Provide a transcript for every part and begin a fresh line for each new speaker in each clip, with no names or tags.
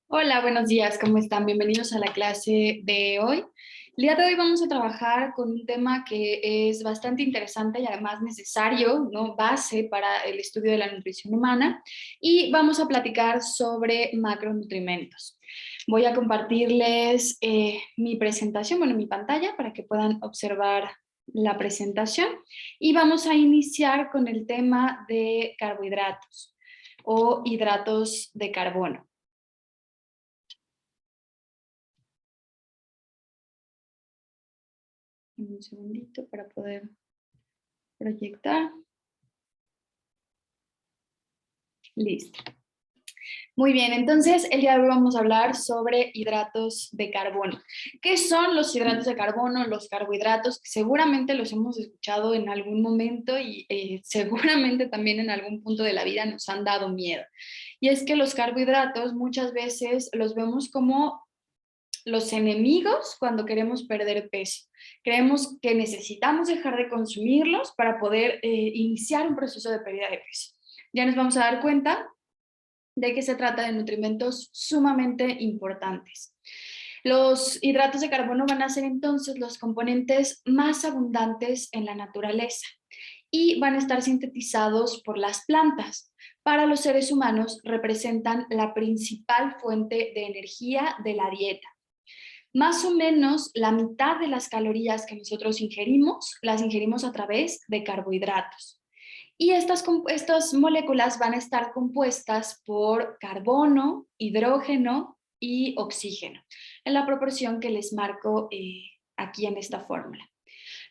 Hola, buenos días, ¿cómo están? Bienvenidos a la clase de hoy. El día de hoy vamos a trabajar con un tema que es bastante interesante y además necesario, ¿no? Base para el estudio de la nutrición humana, y vamos a platicar sobre macronutrimentos. Voy a compartirles mi presentación, bueno, mi pantalla para que puedan observar la presentación, y vamos a iniciar con el tema de carbohidratos o hidratos de carbono. Un segundito para poder proyectar. Listo. Muy bien, entonces el día de hoy vamos a hablar sobre hidratos de carbono. ¿Qué son los hidratos de carbono? Los carbohidratos, seguramente los hemos escuchado en algún momento y seguramente también en algún punto de la vida nos han dado miedo. Y es que los carbohidratos muchas veces los vemos como los enemigos cuando queremos perder peso. Creemos que necesitamos dejar de consumirlos para poder iniciar un proceso de pérdida de peso. Ya nos vamos a dar cuenta de que se trata de nutrimentos sumamente importantes. Los hidratos de carbono van a ser entonces los componentes más abundantes en la naturaleza y van a estar sintetizados por las plantas. Para los seres humanos representan la principal fuente de energía de la dieta. Más o menos la mitad de las calorías que nosotros ingerimos, las ingerimos a través de carbohidratos. Y estas moléculas van a estar compuestas por carbono, hidrógeno y oxígeno, en la proporción que les marco aquí en esta fórmula.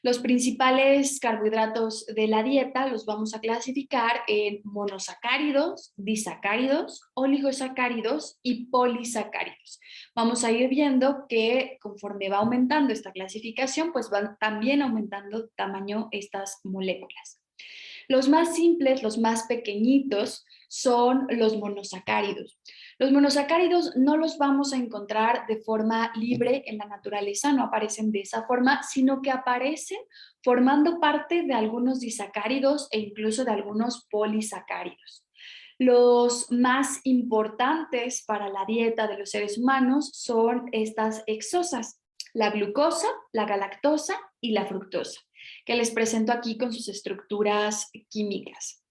Los principales carbohidratos de la dieta los vamos a clasificar en monosacáridos, disacáridos, oligosacáridos y polisacáridos. Vamos a ir viendo que conforme va aumentando esta clasificación, pues van también aumentando tamaño estas moléculas. Los más simples, los más pequeñitos, son los monosacáridos. Los monosacáridos no los vamos a encontrar de forma libre en la naturaleza, no aparecen de esa forma, sino que aparecen formando parte de algunos disacáridos e incluso de algunos polisacáridos. Los más importantes para la dieta de los seres humanos son estas hexosas: la glucosa, la galactosa y la fructosa, que les presento aquí con sus estructuras químicas.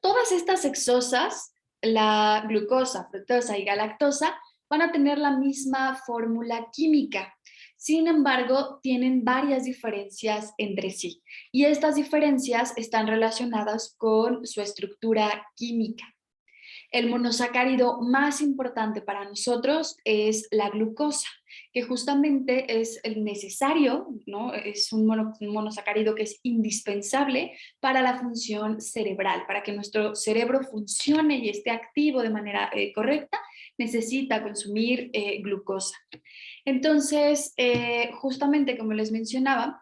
Todas estas hexosas, la glucosa, fructosa y galactosa, van a tener la misma fórmula química. Sin embargo, tienen varias diferencias entre sí, y estas diferencias están relacionadas con su estructura química. El monosacárido más importante para nosotros es la glucosa, que justamente es el necesario, ¿no? Es un monosacárido que es indispensable para la función cerebral. Para que nuestro cerebro funcione y esté activo de manera correcta, necesita consumir glucosa. Entonces, justamente como les mencionaba,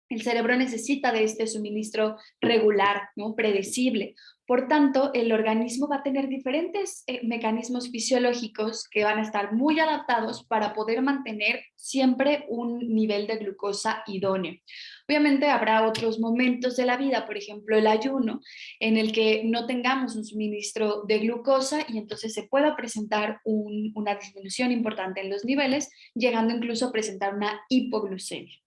el cerebro necesita de este suministro regular, ¿no? Predecible. Por tanto, el organismo va a tener diferentes mecanismos fisiológicos que van a estar muy adaptados para poder mantener siempre un nivel de glucosa idóneo. Obviamente habrá otros momentos de la vida, por ejemplo el ayuno, en el que no tengamos un suministro de glucosa y entonces se pueda presentar una disminución importante en los niveles, llegando incluso a presentar una hipoglucemia.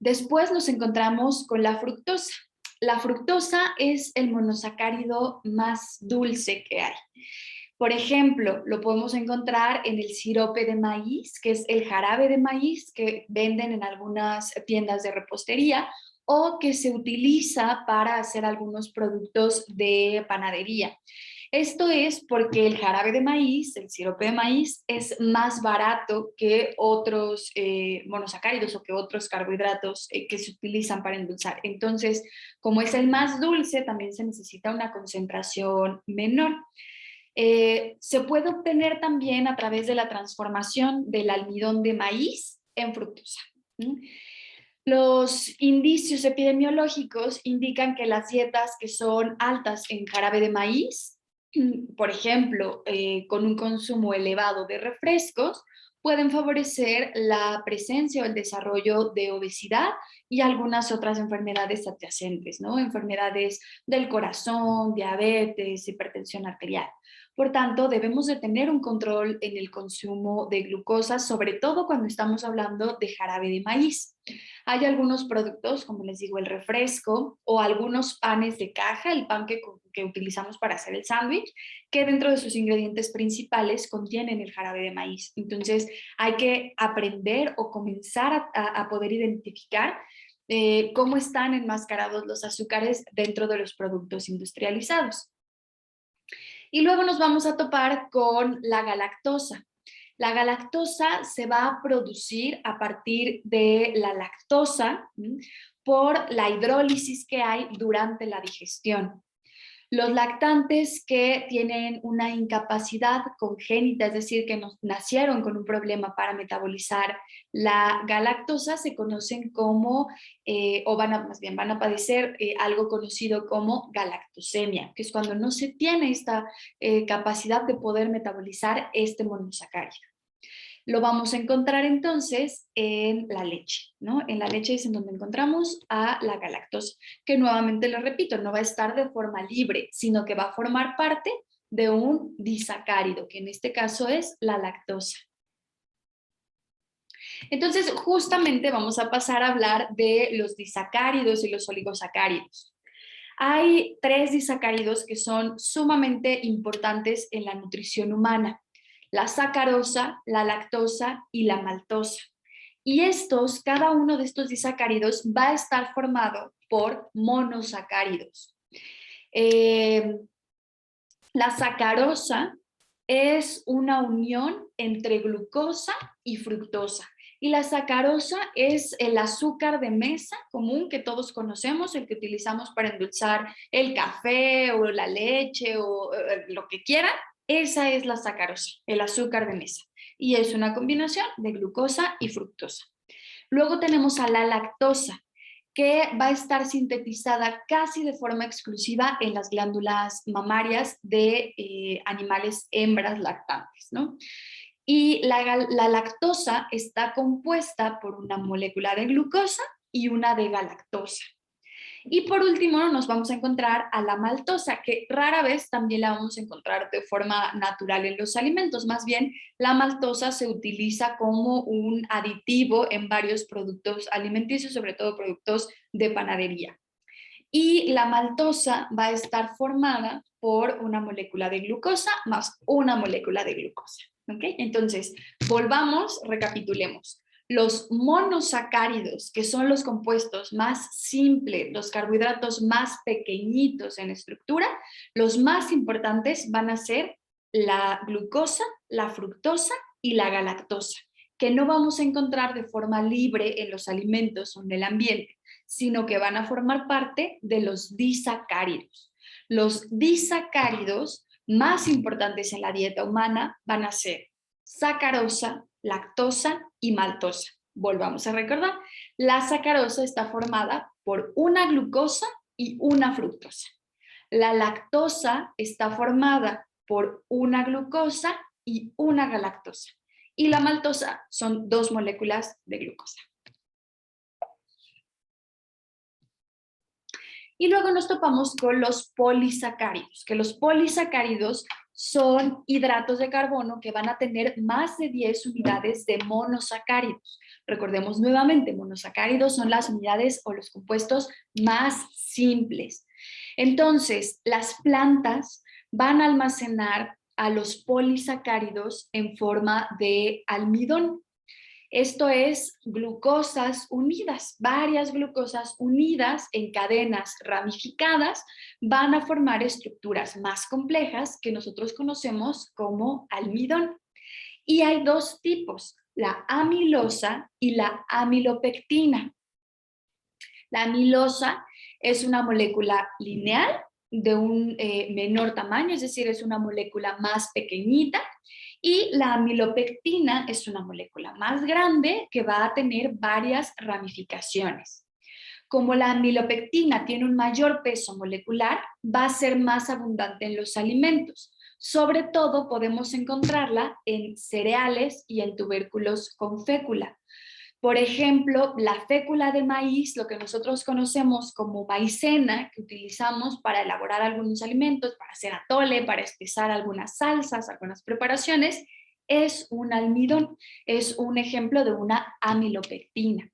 Después nos encontramos con la fructosa. La fructosa es el monosacárido más dulce que hay. Por ejemplo, lo podemos encontrar en el sirope de maíz, que es el jarabe de maíz que venden en algunas tiendas de repostería o que se utiliza para hacer algunos productos de panadería. Esto es porque el jarabe de maíz, el sirope de maíz, es más barato que otros monosacáridos o que otros carbohidratos que se utilizan para endulzar. Entonces, como es el más dulce, también se necesita una concentración menor. Se puede obtener también a través de la transformación del almidón de maíz en fructosa. Los indicios epidemiológicos indican que las dietas que son altas en jarabe de maíz, por ejemplo, con un consumo elevado de refrescos, pueden favorecer la presencia o el desarrollo de obesidad y algunas otras enfermedades adyacentes, ¿no? Enfermedades del corazón, diabetes, hipertensión arterial. Por tanto, debemos de tener un control en el consumo de glucosa, sobre todo cuando estamos hablando de jarabe de maíz. Hay algunos productos, como les digo, el refresco o algunos panes de caja, el pan que utilizamos para hacer el sándwich, que dentro de sus ingredientes principales contienen el jarabe de maíz. Entonces, hay que aprender o comenzar a poder identificar cómo están enmascarados los azúcares dentro de los productos industrializados. Y luego nos vamos a topar con la galactosa. La galactosa se va a producir a partir de la lactosa por la hidrólisis que hay durante la digestión. Los lactantes que tienen una incapacidad congénita, es decir, que nacieron con un problema para metabolizar la galactosa, se conocen como, más bien van a padecer algo conocido como galactosemia, que es cuando no se tiene esta capacidad de poder metabolizar este monosacárido. Lo vamos a encontrar entonces en la leche, ¿no? En la leche es en donde encontramos a la galactosa, que nuevamente lo repito, no va a estar de forma libre, sino que va a formar parte de un disacárido, que en este caso es la lactosa. Entonces, justamente vamos a pasar a hablar de los disacáridos y los oligosacáridos. Hay 3 disacáridos que son sumamente importantes en la nutrición humana: la sacarosa, la lactosa y la maltosa. Y cada uno de estos disacáridos va a estar formado por monosacáridos. La sacarosa es una unión entre glucosa y fructosa. Y la sacarosa es el azúcar de mesa común que todos conocemos, el que utilizamos para endulzar el café o la leche o lo que quieran. Esa es la sacarosa, el azúcar de mesa. Y es una combinación de glucosa y fructosa. Luego tenemos a la lactosa, que va a estar sintetizada casi de forma exclusiva en las glándulas mamarias de animales hembras lactantes, ¿no? Y la lactosa está compuesta por una molécula de glucosa y una de galactosa. Y por último nos vamos a encontrar a la maltosa, que rara vez también la vamos a encontrar de forma natural en los alimentos. Más bien, la maltosa se utiliza como un aditivo en varios productos alimenticios, sobre todo productos de panadería. Y la maltosa va a estar formada por una molécula de glucosa más una molécula de glucosa. ¿Okay? Entonces, recapitulemos. Los monosacáridos, que son los compuestos más simples, los carbohidratos más pequeñitos en estructura, los más importantes van a ser la glucosa, la fructosa y la galactosa, que no vamos a encontrar de forma libre en los alimentos o en el ambiente, sino que van a formar parte de los disacáridos. Los disacáridos más importantes en la dieta humana van a ser sacarosa, lactosa y maltosa. Volvamos a recordar, la sacarosa está formada por una glucosa y una fructosa. La lactosa está formada por una glucosa y una galactosa. Y la maltosa son 2 moléculas de glucosa. Y luego nos topamos con los polisacáridos, que los polisacáridos son hidratos de carbono que van a tener más de 10 unidades de monosacáridos. Recordemos nuevamente, monosacáridos son las unidades o los compuestos más simples. Entonces, las plantas van a almacenar a los polisacáridos en forma de almidón. Esto es glucosas unidas, varias glucosas unidas en cadenas ramificadas van a formar estructuras más complejas que nosotros conocemos como almidón. Y hay 2 tipos, la amilosa y la amilopectina. La amilosa es una molécula lineal de un menor tamaño, es decir, es una molécula más pequeñita, y la amilopectina es una molécula más grande que va a tener varias ramificaciones. Como la amilopectina tiene un mayor peso molecular, va a ser más abundante en los alimentos. Sobre todo podemos encontrarla en cereales y en tubérculos con fécula. Por ejemplo, la fécula de maíz, lo que nosotros conocemos como maicena, que utilizamos para elaborar algunos alimentos, para hacer atole, para espesar algunas salsas, algunas preparaciones, es un almidón, es un ejemplo de una amilopectina.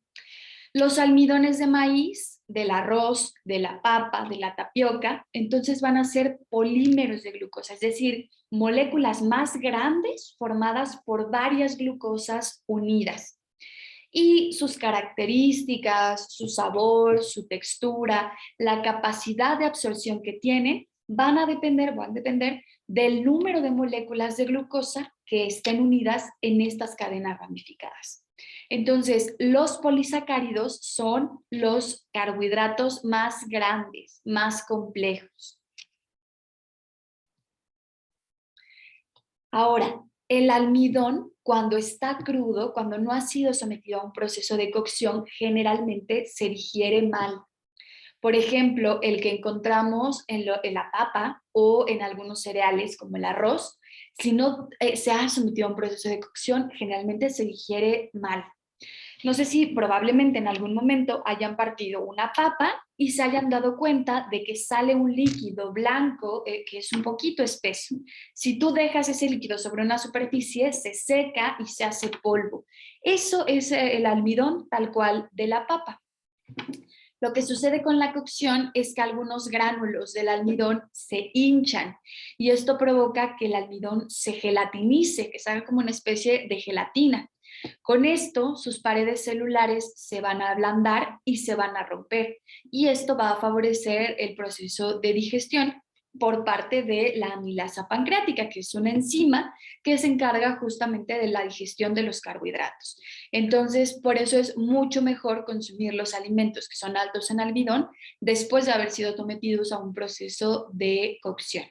Los almidones de maíz, del arroz, de la papa, de la tapioca, entonces van a ser polímeros de glucosa, es decir, moléculas más grandes formadas por varias glucosas unidas. Y sus características, su sabor, su textura, la capacidad de absorción que tienen van a depender del número de moléculas de glucosa que estén unidas en estas cadenas ramificadas. Entonces, los polisacáridos son los carbohidratos más grandes, más complejos. Ahora, el almidón, cuando está crudo, cuando no ha sido sometido a un proceso de cocción, generalmente se digiere mal. Por ejemplo, el que encontramos en la papa o en algunos cereales como el arroz, si no se ha sometido a un proceso de cocción, generalmente se digiere mal. No sé si probablemente en algún momento hayan partido una papa y se hayan dado cuenta de que sale un líquido blanco que es un poquito espeso. Si tú dejas ese líquido sobre una superficie, se seca y se hace polvo. Eso es el almidón tal cual de la papa. Lo que sucede con la cocción es que algunos gránulos del almidón se hinchan y esto provoca que el almidón se gelatinice, que se haga como una especie de gelatina. Con esto, sus paredes celulares se van a ablandar y se van a romper, y esto va a favorecer el proceso de digestión por parte de la amilasa pancreática, que es una enzima que se encarga justamente de la digestión de los carbohidratos. Entonces, por eso es mucho mejor consumir los alimentos que son altos en almidón después de haber sido sometidos a un proceso de cocción.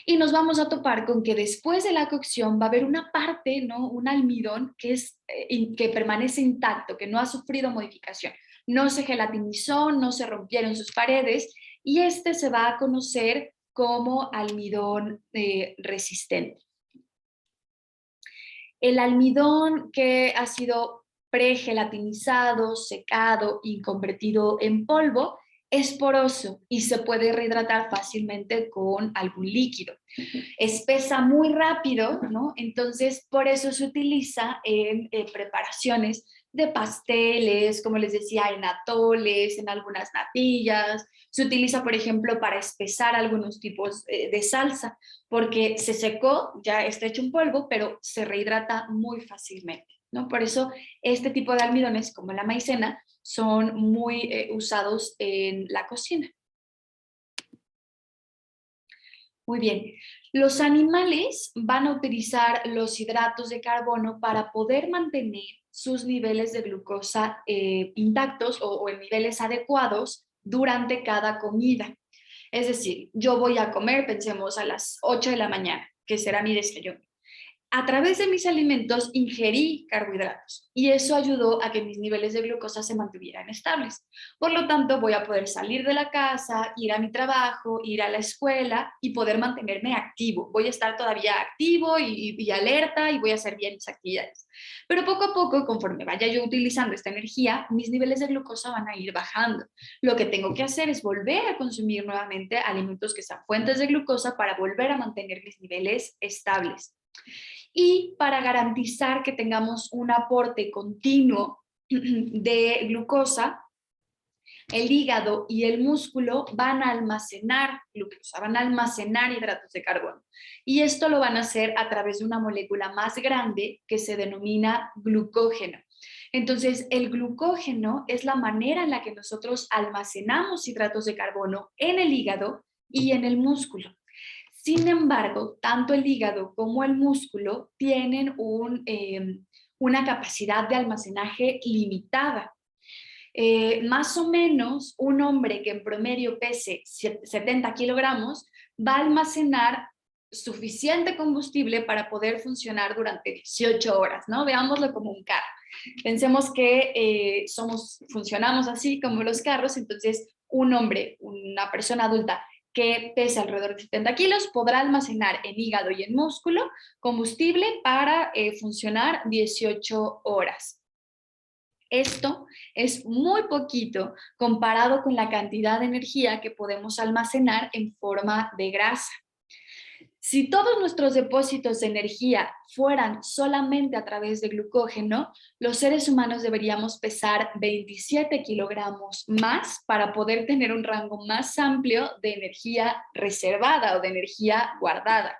Y nos vamos a topar con que después de la cocción va a haber una parte, ¿no? Un almidón que permanece intacto, que no ha sufrido modificación. No se gelatinizó, no se rompieron sus paredes y este se va a conocer como almidón resistente. El almidón que ha sido pregelatinizado, secado y convertido en polvo es poroso y se puede rehidratar fácilmente con algún líquido. Espesa muy rápido, ¿no? Entonces, por eso se utiliza en preparaciones de pasteles, como les decía, en atoles, en algunas natillas. Se utiliza, por ejemplo, para espesar algunos tipos de salsa, porque se secó, ya está hecho un polvo, pero se rehidrata muy fácilmente, ¿no? Por eso este tipo de almidones, como la maicena, son muy usados en la cocina. Muy bien. Los animales van a utilizar los hidratos de carbono para poder mantener sus niveles de glucosa intactos o en niveles adecuados durante cada comida. Es decir, yo voy a comer, pensemos, a las 8 de la mañana, que será mi desayuno. A través de mis alimentos ingerí carbohidratos y eso ayudó a que mis niveles de glucosa se mantuvieran estables. Por lo tanto, voy a poder salir de la casa, ir a mi trabajo, ir a la escuela y poder mantenerme activo. Voy a estar todavía activo y alerta y voy a hacer bien mis actividades. Pero poco a poco, conforme vaya yo utilizando esta energía, mis niveles de glucosa van a ir bajando. Lo que tengo que hacer es volver a consumir nuevamente alimentos que sean fuentes de glucosa para volver a mantener mis niveles estables. Y para garantizar que tengamos un aporte continuo de glucosa, el hígado y el músculo van a almacenar glucosa, van a almacenar hidratos de carbono. Y esto lo van a hacer a través de una molécula más grande que se denomina glucógeno. Entonces, el glucógeno es la manera en la que nosotros almacenamos hidratos de carbono en el hígado y en el músculo. Sin embargo, tanto el hígado como el músculo tienen una capacidad de almacenaje limitada. Más o menos un hombre que en promedio pese 70 kilogramos va a almacenar suficiente combustible para poder funcionar durante 18 horas, ¿no? Veámoslo como un carro. Pensemos que funcionamos así como los carros, entonces un hombre, una persona adulta que pesa alrededor de 70 kilos, podrá almacenar en hígado y en músculo combustible para funcionar 18 horas. Esto es muy poquito comparado con la cantidad de energía que podemos almacenar en forma de grasa. Si todos nuestros depósitos de energía fueran solamente a través de glucógeno, los seres humanos deberíamos pesar 27 kilogramos más para poder tener un rango más amplio de energía reservada o de energía guardada.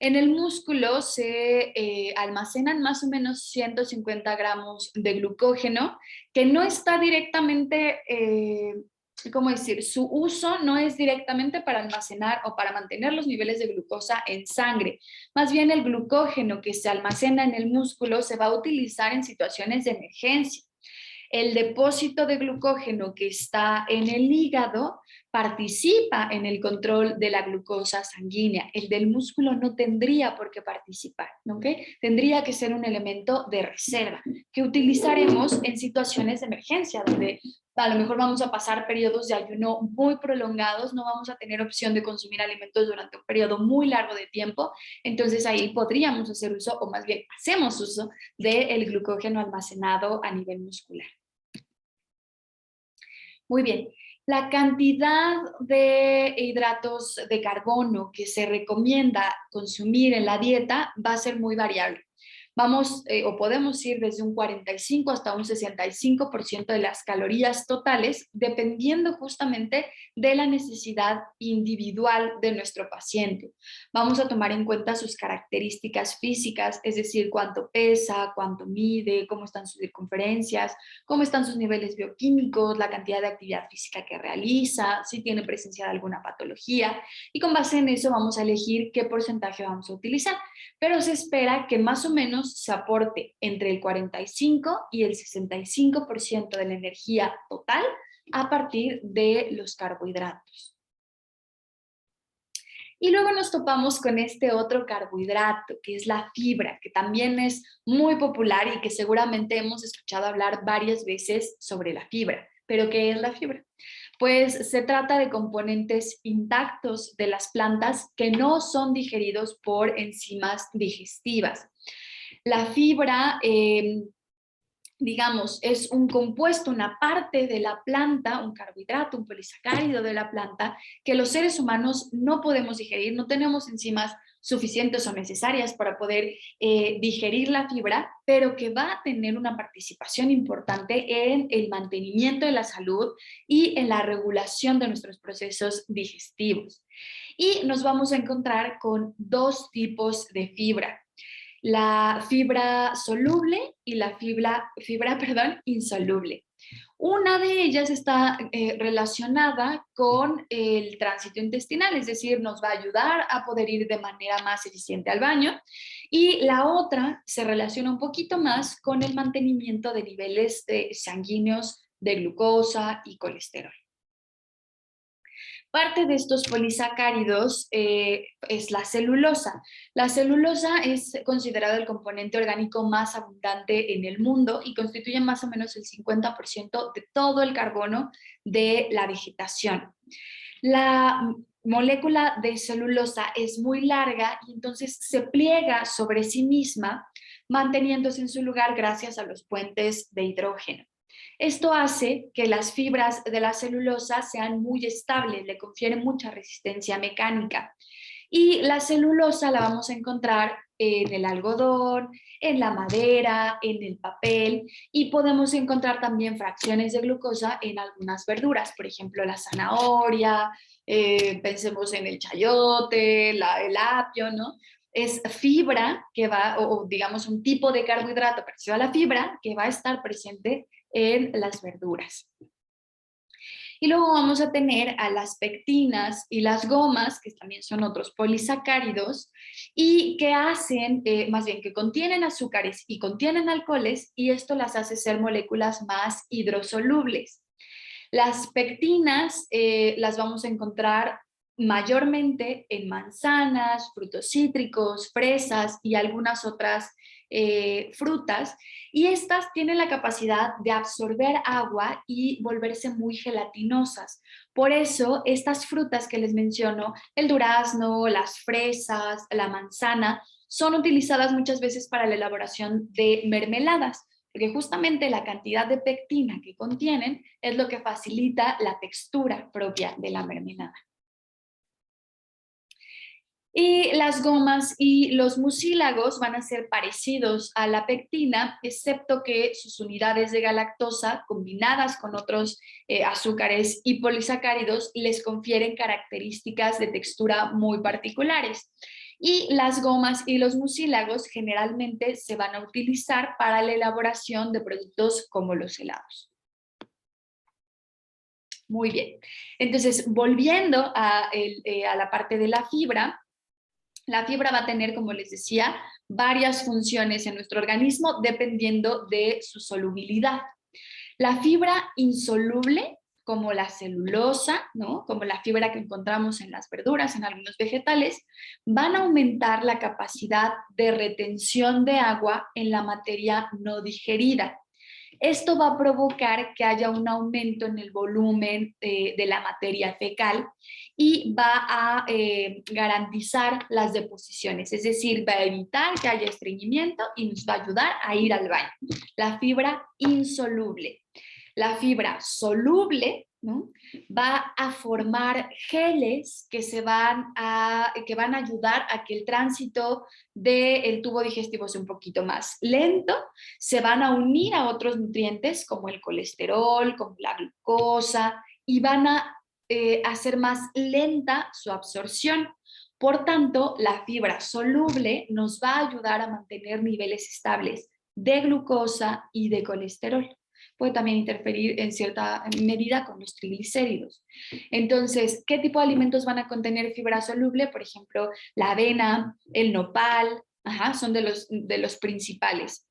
En el músculo se almacenan más o menos 150 gramos de glucógeno, que no está directamente, ¿cómo decir? Su uso no es directamente para almacenar o para mantener los niveles de glucosa en sangre. Más bien el glucógeno que se almacena en el músculo se va a utilizar en situaciones de emergencia. El depósito de glucógeno que está en el hígado participa en el control de la glucosa sanguínea. El del músculo no tendría por qué participar, ¿ok? Tendría que ser un elemento de reserva que utilizaremos en situaciones de emergencia, donde a lo mejor vamos a pasar periodos de ayuno muy prolongados, no vamos a tener opción de consumir alimentos durante un periodo muy largo de tiempo, entonces ahí podríamos hacer uso, o más bien hacemos uso, del glucógeno almacenado a nivel muscular. Muy bien, la cantidad de hidratos de carbono que se recomienda consumir en la dieta va a ser muy variable. Vamos o podemos ir desde un 45 hasta un 65% de las calorías totales, dependiendo justamente de la necesidad individual de nuestro paciente. Vamos a tomar en cuenta sus características físicas, es decir, cuánto pesa, cuánto mide, cómo están sus circunferencias, cómo están sus niveles bioquímicos, la cantidad de actividad física que realiza, si tiene presencia de alguna patología, y con base en eso vamos a elegir qué porcentaje vamos a utilizar. Pero se espera que más o menos se aporte entre el 45 y el 65% de la energía total a partir de los carbohidratos. Y luego nos topamos con este otro carbohidrato, que es la fibra, que también es muy popular y que seguramente hemos escuchado hablar varias veces sobre la fibra. ¿Pero qué es la fibra? Pues se trata de componentes intactos de las plantas que no son digeridos por enzimas digestivas. La fibra, digamos, es un compuesto, una parte de la planta, un carbohidrato, un polisacárido de la planta, que los seres humanos no podemos digerir, no tenemos enzimas suficientes o necesarias para poder digerir la fibra, pero que va a tener una participación importante en el mantenimiento de la salud y en la regulación de nuestros procesos digestivos. Y nos vamos a encontrar con dos tipos de fibra: la fibra soluble y la fibra insoluble. Una de ellas está relacionada con el tránsito intestinal, es decir, nos va a ayudar a poder ir de manera más eficiente al baño, y la otra se relaciona un poquito más con el mantenimiento de niveles sanguíneos de glucosa y colesterol. Parte de estos polisacáridos es la celulosa. La celulosa es considerada el componente orgánico más abundante en el mundo y constituye más o menos el 50% de todo el carbono de la vegetación. La molécula de celulosa es muy larga y entonces se pliega sobre sí misma, manteniéndose en su lugar gracias a los puentes de hidrógeno. Esto hace que las fibras de la celulosa sean muy estables, le confieren mucha resistencia mecánica. Y la celulosa la vamos a encontrar en el algodón, en la madera, en el papel, y podemos encontrar también fracciones de glucosa en algunas verduras, por ejemplo la zanahoria, pensemos en el chayote, el apio, ¿no? Es fibra que va, o digamos un tipo de carbohidrato parecido a la fibra que va a estar presente en las verduras. Y luego vamos a tener a las pectinas y las gomas, que también son otros polisacáridos, y que hacen, más bien que contienen azúcares y contienen alcoholes, y esto las hace ser moléculas más hidrosolubles. Las pectinas las vamos a encontrar mayormente en manzanas, frutos cítricos, fresas y algunas otras frutas, y estas tienen la capacidad de absorber agua y volverse muy gelatinosas. Por eso estas frutas que les menciono, el durazno, las fresas, la manzana, son utilizadas muchas veces para la elaboración de mermeladas, porque justamente la cantidad de pectina que contienen es lo que facilita la textura propia de la mermelada. Y las gomas y los mucílagos van a ser parecidos a la pectina, excepto que sus unidades de galactosa, combinadas con otros azúcares y polisacáridos, les confieren características de textura muy particulares. Y las gomas y los mucílagos generalmente se van a utilizar para la elaboración de productos como los helados. Muy bien. Entonces, volviendo a la parte de la fibra, la fibra va a tener, como les decía, varias funciones en nuestro organismo dependiendo de su solubilidad. La fibra insoluble, como la celulosa, ¿no? Como la fibra que encontramos en las verduras, en algunos vegetales, van a aumentar la capacidad de retención de agua en la materia no digerida. Esto va a provocar que haya un aumento en el volumen de la materia fecal y va a garantizar las deposiciones, es decir, va a evitar que haya estreñimiento y nos va a ayudar a ir al baño. La fibra insoluble. La fibra soluble, ¿no? Va a formar geles que van a ayudar a que el tránsito del tubo digestivo sea un poquito más lento, se van a unir a otros nutrientes como el colesterol, como la glucosa, y van a hacer más lenta su absorción. Por tanto, la fibra soluble nos va a ayudar a mantener niveles estables de glucosa y de colesterol. Puede también interferir en cierta medida con los triglicéridos. Entonces, ¿qué tipo de alimentos van a contener fibra soluble? Por ejemplo, la avena, el nopal, son de los principales.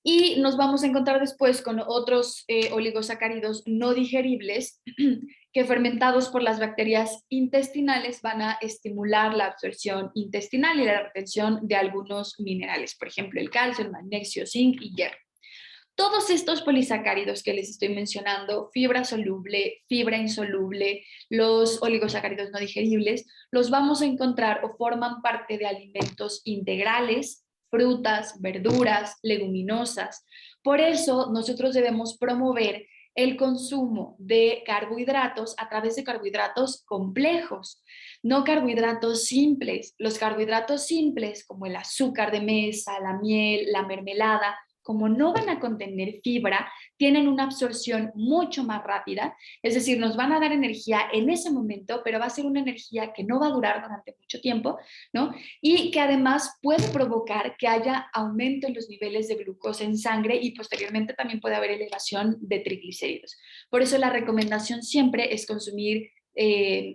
Y nos vamos a encontrar después con otros oligosacáridos no digeribles que fermentados por las bacterias intestinales van a estimular la absorción intestinal y la retención de algunos minerales, por ejemplo, el calcio, el magnesio, zinc y hierro. Todos estos polisacáridos que les estoy mencionando, fibra soluble, fibra insoluble, los oligosacáridos no digeribles, los vamos a encontrar o forman parte de alimentos integrales, frutas, verduras, leguminosas. Por eso nosotros debemos promover el consumo de carbohidratos a través de carbohidratos complejos, no carbohidratos simples. Los carbohidratos simples, como el azúcar de mesa, la miel, la mermelada, como no van a contener fibra, tienen una absorción mucho más rápida, es decir, nos van a dar energía en ese momento, pero va a ser una energía que no va a durar durante mucho tiempo, ¿no? Y que además puede provocar que haya aumento en los niveles de glucosa en sangre y posteriormente también puede haber elevación de triglicéridos. Por eso la recomendación siempre es consumir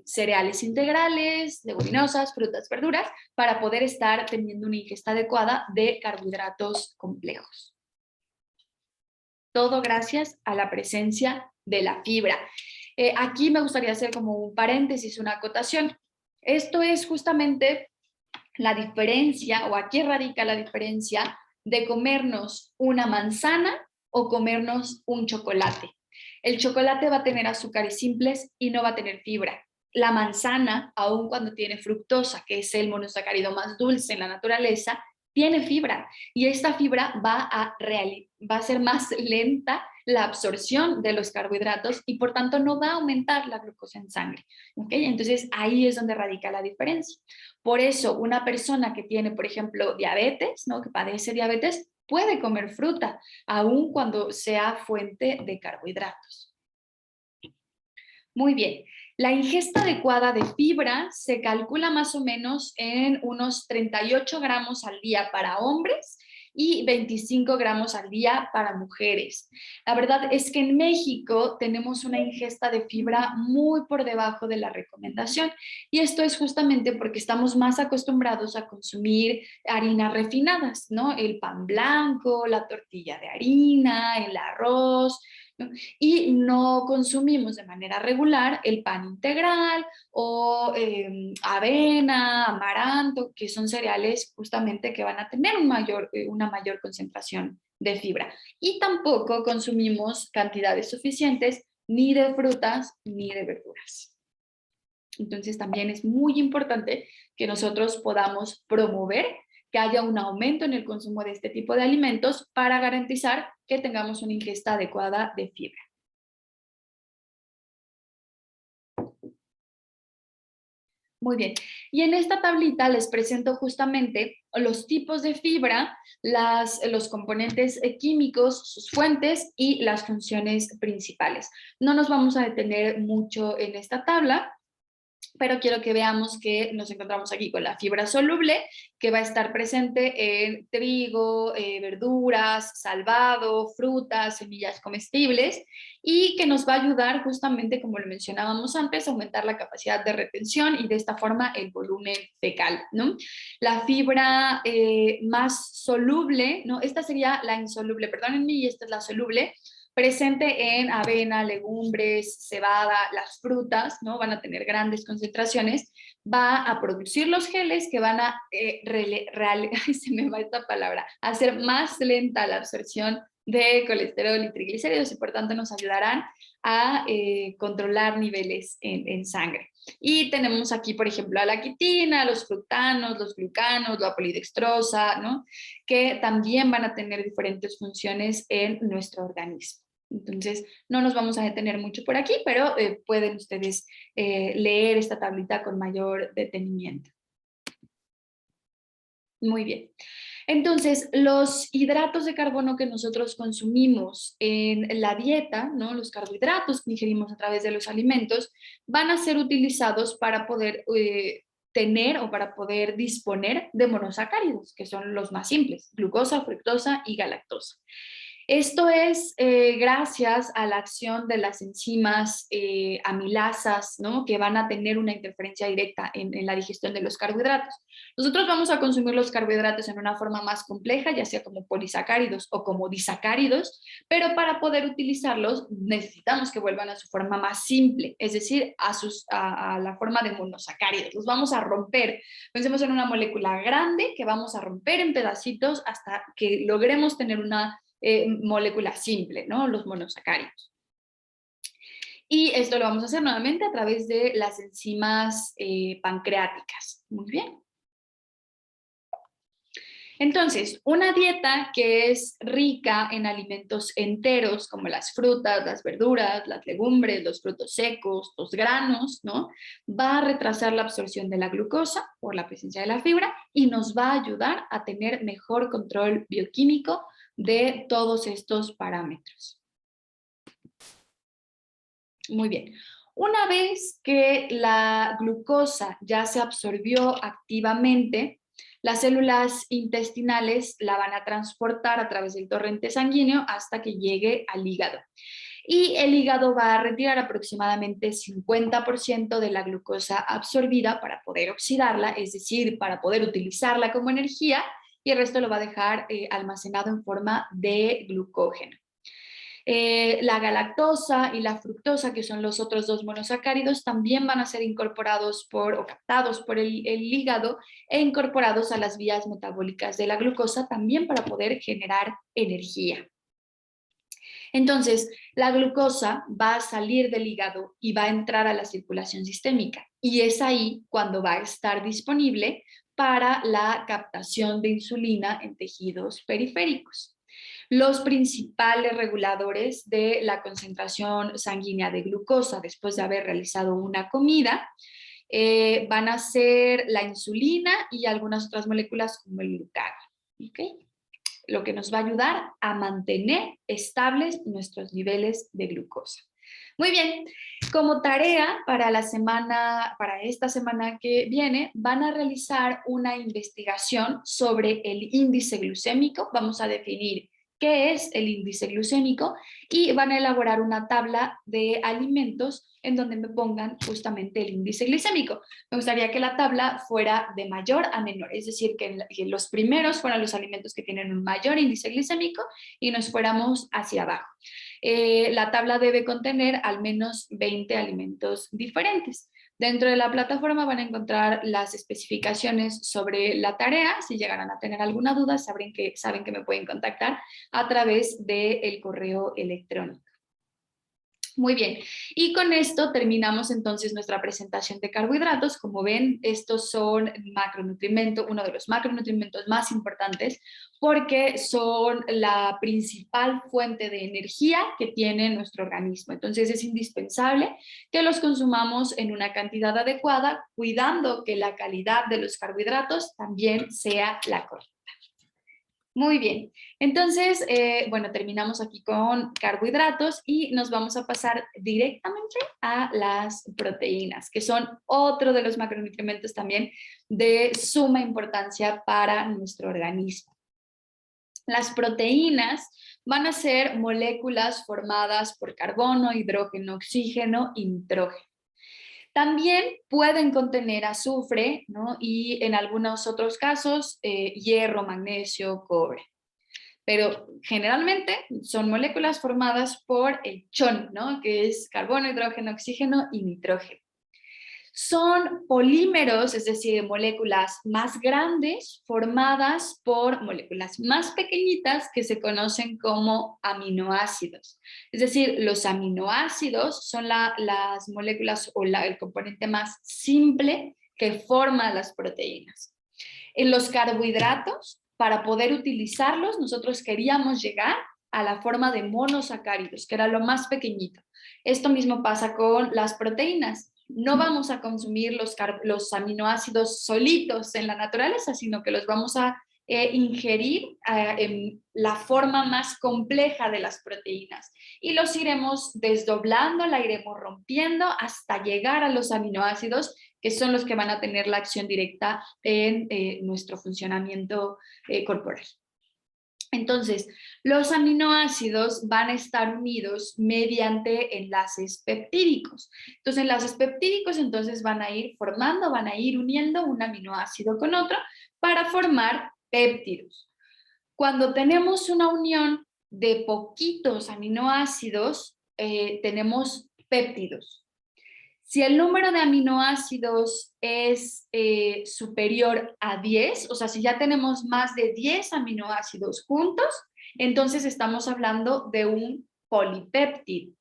cereales integrales, leguminosas, frutas, verduras, para poder estar teniendo una ingesta adecuada de carbohidratos complejos. Todo gracias a la presencia de la fibra. Aquí me gustaría hacer como un paréntesis, una acotación. Esto es justamente la diferencia, o aquí radica la diferencia de comernos una manzana o comernos un chocolate. El chocolate va a tener azúcares simples y no va a tener fibra. La manzana, aun cuando tiene fructosa, que es el monosacárido más dulce en la naturaleza, tiene fibra y esta fibra va a ser más lenta la absorción de los carbohidratos y por tanto no va a aumentar la glucosa en sangre. ¿Okay? Entonces ahí es donde radica la diferencia. Por eso una persona que tiene, por ejemplo, diabetes, ¿no? Que padece diabetes, puede comer fruta, aun cuando sea fuente de carbohidratos. Muy bien. La ingesta adecuada de fibra se calcula más o menos en unos 38 gramos al día para hombres y 25 gramos al día para mujeres. La verdad es que en México tenemos una ingesta de fibra muy por debajo de la recomendación y esto es justamente porque estamos más acostumbrados a consumir harinas refinadas, ¿no? El pan blanco, la tortilla de harina, el arroz, ¿no? Y no consumimos de manera regular el pan integral o avena, amaranto, que son cereales justamente que van a tener una mayor concentración de fibra. Y tampoco consumimos cantidades suficientes ni de frutas ni de verduras. Entonces también es muy importante que nosotros podamos promover que haya un aumento en el consumo de este tipo de alimentos para garantizar que tengamos una ingesta adecuada de fibra. Muy bien. Y en esta tablita les presento justamente los tipos de fibra, los componentes químicos, sus fuentes y las funciones principales. No nos vamos a detener mucho en esta tabla, pero quiero que veamos que nos encontramos aquí con la fibra soluble, que va a estar presente en trigo, verduras, salvado, frutas, semillas comestibles, y que nos va a ayudar justamente, como lo mencionábamos antes, a aumentar la capacidad de retención y de esta forma el volumen fecal, ¿no? La fibra más soluble, ¿no? Esta sería la insoluble, perdónenme, y esta es la soluble, presente en avena, legumbres, cebada, las frutas, ¿no? Van a tener grandes concentraciones, va a producir los geles que van a, ay, se me va esta palabra, hacer más lenta la absorción de colesterol y triglicéridos y por tanto nos ayudarán a controlar niveles en sangre. Y tenemos aquí, por ejemplo, a la quitina, los fructanos, los glucanos, la polidextrosa, ¿no? Que también van a tener diferentes funciones en nuestro organismo. Entonces, no nos vamos a detener mucho por aquí, pero pueden ustedes leer esta tablita con mayor detenimiento. Muy bien. Entonces, los hidratos de carbono que nosotros consumimos en la dieta, ¿no? Los carbohidratos que ingerimos a través de los alimentos, van a ser utilizados para poder tener o para poder disponer de monosacáridos, que son los más simples, glucosa, fructosa y galactosa. Esto es gracias a la acción de las enzimas amilasas, ¿no? Que van a tener una interferencia directa en la digestión de los carbohidratos. Nosotros vamos a consumir los carbohidratos en una forma más compleja, ya sea como polisacáridos o como disacáridos, pero para poder utilizarlos necesitamos que vuelvan a su forma más simple, es decir, a la forma de monosacáridos. Los vamos a romper. Pensemos en una molécula grande que vamos a romper en pedacitos hasta que logremos tener una molécula simple, ¿no? Los monosacáridos. Y esto lo vamos a hacer nuevamente a través de las enzimas pancreáticas. Muy bien. Entonces, una dieta que es rica en alimentos enteros, como las frutas, las verduras, las legumbres, los frutos secos, los granos, ¿no? Va a retrasar la absorción de la glucosa por la presencia de la fibra y nos va a ayudar a tener mejor control bioquímico de todos estos parámetros. Muy bien. Una vez que la glucosa ya se absorbió activamente, las células intestinales la van a transportar a través del torrente sanguíneo hasta que llegue al hígado. Y el hígado va a retirar aproximadamente 50% de la glucosa absorbida para poder oxidarla, es decir, para poder utilizarla como energía, y el resto lo va a dejar almacenado en forma de glucógeno. La galactosa y la fructosa, que son los otros dos monosacáridos, también van a ser incorporados o captados por el hígado e incorporados a las vías metabólicas de la glucosa también para poder generar energía. Entonces, la glucosa va a salir del hígado y va a entrar a la circulación sistémica y es ahí cuando va a estar disponible para la captación de insulina en tejidos periféricos. Los principales reguladores de la concentración sanguínea de glucosa después de haber realizado una comida van a ser la insulina y algunas otras moléculas como el glucagón. ¿Okay? Lo que nos va a ayudar a mantener estables nuestros niveles de glucosa. Muy bien, como tarea para esta semana que viene, van a realizar una investigación sobre el índice glucémico. Vamos a definir qué es el índice glucémico y van a elaborar una tabla de alimentos en donde me pongan justamente el índice glicémico. Me gustaría que la tabla fuera de mayor a menor, es decir, que los primeros fueran los alimentos que tienen un mayor índice glicémico y nos fuéramos hacia abajo. La tabla debe contener al menos 20 alimentos diferentes. Dentro de la plataforma van a encontrar las especificaciones sobre la tarea. Si llegaran a tener alguna duda, saben que me pueden contactar a través del correo electrónico. Muy bien, y con esto terminamos entonces nuestra presentación de carbohidratos. Como ven, estos son macronutrimentos, uno de los macronutrientes más importantes porque son la principal fuente de energía que tiene nuestro organismo. Entonces es indispensable que los consumamos en una cantidad adecuada, cuidando que la calidad de los carbohidratos también sea la correcta. Muy bien, entonces, bueno, terminamos aquí con carbohidratos y nos vamos a pasar directamente a las proteínas, que son otro de los macronutrientes también de suma importancia para nuestro organismo. Las proteínas van a ser moléculas formadas por carbono, hidrógeno, oxígeno y nitrógeno. También pueden contener azufre, ¿no? Y en algunos otros casos, hierro, magnesio, cobre. Pero generalmente son moléculas formadas por el chon, ¿no? Que es carbono, hidrógeno, oxígeno y nitrógeno. Son polímeros, es decir, moléculas más grandes formadas por moléculas más pequeñitas que se conocen como aminoácidos. Es decir, los aminoácidos son las moléculas o el componente más simple que forma las proteínas. En los carbohidratos, para poder utilizarlos, nosotros queríamos llegar a la forma de monosacáridos, que era lo más pequeñito. Esto mismo pasa con las proteínas. No vamos a consumir los aminoácidos solitos en la naturaleza, sino que los vamos a ingerir en la forma más compleja de las proteínas y los iremos desdoblando, la iremos rompiendo hasta llegar a los aminoácidos, que son los que van a tener la acción directa en nuestro funcionamiento corporal. Entonces, los aminoácidos van a estar unidos mediante enlaces peptídicos. Entonces, enlaces peptídicos entonces van a ir formando, van a ir uniendo un aminoácido con otro para formar péptidos. Cuando tenemos una unión de poquitos aminoácidos, tenemos péptidos. Si el número de aminoácidos es superior a 10, o sea, si ya tenemos más de 10 aminoácidos juntos, entonces estamos hablando de un polipéptido.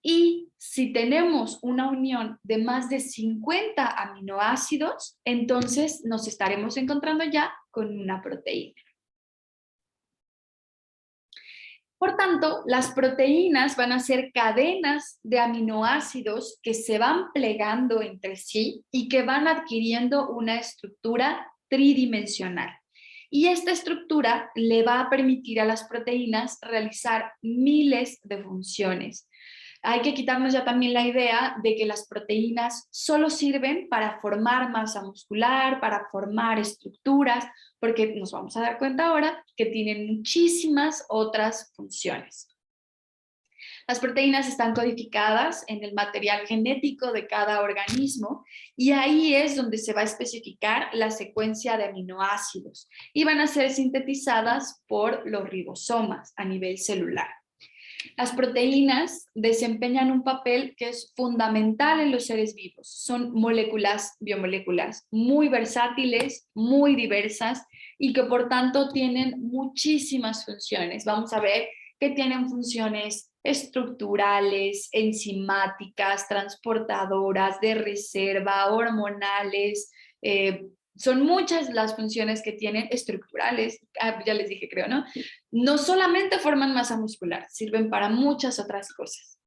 Y si tenemos una unión de más de 50 aminoácidos, entonces nos estaremos encontrando ya con una proteína. Por tanto, las proteínas van a ser cadenas de aminoácidos que se van plegando entre sí y que van adquiriendo una estructura tridimensional. Y esta estructura le va a permitir a las proteínas realizar miles de funciones. Hay que quitarnos ya también la idea de que las proteínas solo sirven para formar masa muscular, para formar estructuras, porque nos vamos a dar cuenta ahora que tienen muchísimas otras funciones. Las proteínas están codificadas en el material genético de cada organismo y ahí es donde se va a especificar la secuencia de aminoácidos y van a ser sintetizadas por los ribosomas a nivel celular. Las proteínas desempeñan un papel que es fundamental en los seres vivos. Son moléculas, biomoléculas muy versátiles, muy diversas y que por tanto tienen muchísimas funciones. Vamos a ver que tienen funciones estructurales, enzimáticas, transportadoras, de reserva, hormonales, son muchas las funciones que tienen estructurales, ya les dije creo, ¿no? No solamente forman masa muscular, sirven para muchas otras cosas.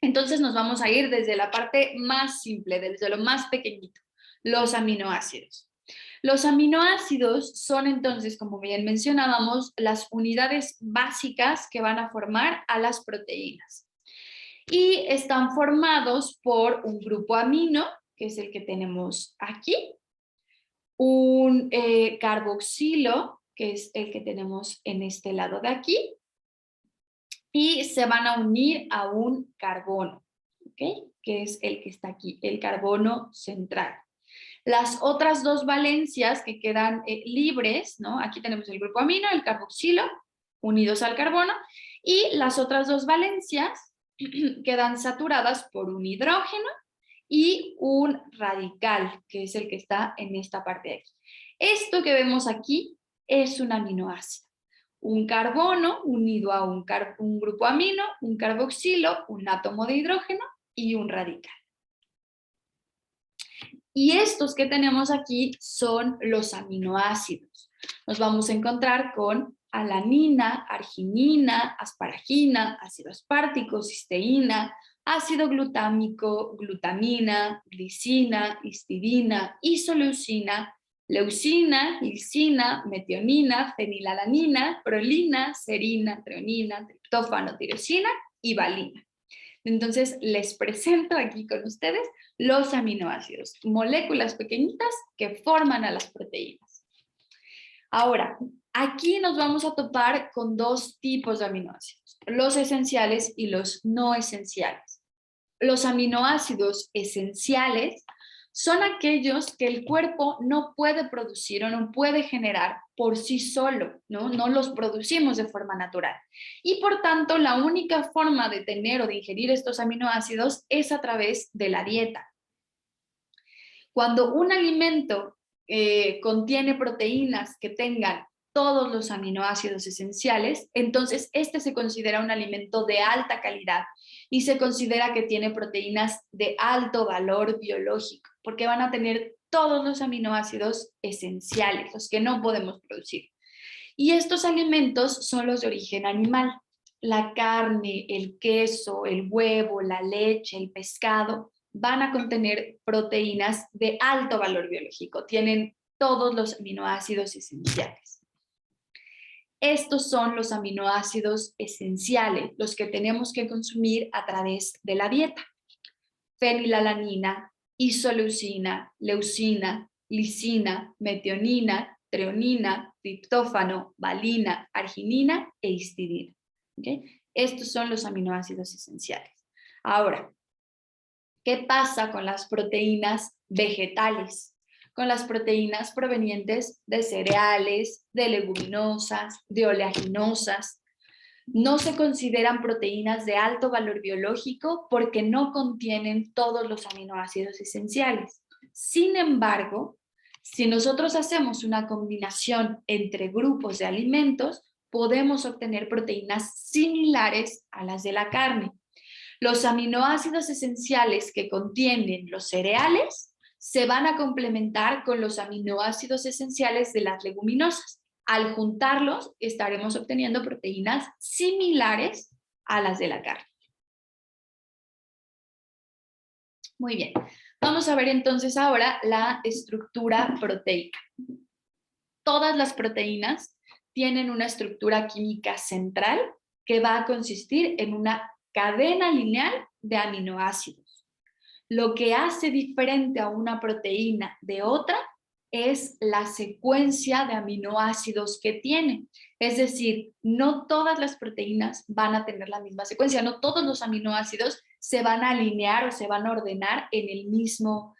Entonces nos vamos a ir desde la parte más simple, desde lo más pequeñito, los aminoácidos. Los aminoácidos son entonces, como bien mencionábamos, las unidades básicas que van a formar a las proteínas. Y están formados por un grupo amino, que es el que tenemos aquí, un carboxilo, que es el que tenemos en este lado de aquí, y se van a unir a un carbono, ¿ok? Que es el que está aquí, el carbono central. Las otras dos valencias que quedan libres, ¿no? Aquí tenemos el grupo amino, el carboxilo, unidos al carbono, y las otras dos valencias quedan saturadas por un hidrógeno y un radical, que es el que está en esta parte de aquí. Esto que vemos aquí es un aminoácido. un carbono unido a un grupo amino, un carboxilo, un átomo de hidrógeno y un radical. Y estos que tenemos aquí son los aminoácidos. Nos vamos a encontrar con alanina, arginina, asparagina, ácido aspartico, cisteína, ácido glutámico, glutamina, glicina, histidina, isoleucina, leucina, lisina, metionina, fenilalanina, prolina, serina, treonina, triptófano, tirosina y valina. Entonces, les presento aquí con ustedes los aminoácidos, moléculas pequeñitas que forman a las proteínas. Ahora, aquí nos vamos a topar con dos tipos de aminoácidos, los esenciales y los no esenciales. Los aminoácidos esenciales son aquellos que el cuerpo no puede producir o no puede generar por sí solo, ¿no? No los producimos de forma natural. Y por tanto, la única forma de tener o de ingerir estos aminoácidos es a través de la dieta. Cuando un alimento contiene proteínas que tengan todos los aminoácidos esenciales, entonces este se considera un alimento de alta calidad y se considera que tiene proteínas de alto valor biológico, porque van a tener todos los aminoácidos esenciales, los que no podemos producir. Y estos alimentos son los de origen animal. La carne, el queso, el huevo, la leche, el pescado van a contener proteínas de alto valor biológico, tienen todos los aminoácidos esenciales. Estos son los aminoácidos esenciales, los que tenemos que consumir a través de la dieta. Fenilalanina, isoleucina, leucina, lisina, metionina, treonina, triptófano, valina, arginina e histidina. ¿Okay? Estos son los aminoácidos esenciales. Ahora, ¿qué pasa con las proteínas vegetales? Con las proteínas provenientes de cereales, de leguminosas, de oleaginosas. No se consideran proteínas de alto valor biológico porque no contienen todos los aminoácidos esenciales. Sin embargo, si nosotros hacemos una combinación entre grupos de alimentos, podemos obtener proteínas similares a las de la carne. Los aminoácidos esenciales que contienen los cereales se van a complementar con los aminoácidos esenciales de las leguminosas. Al juntarlos, estaremos obteniendo proteínas similares a las de la carne. Muy bien. Vamos a ver entonces ahora la estructura proteica. Todas las proteínas tienen una estructura química central que va a consistir en una cadena lineal de aminoácidos. Lo que hace diferente a una proteína de otra es la secuencia de aminoácidos que tiene. Es decir, no todas las proteínas van a tener la misma secuencia, no todos los aminoácidos se van a alinear o se van a ordenar en el mismo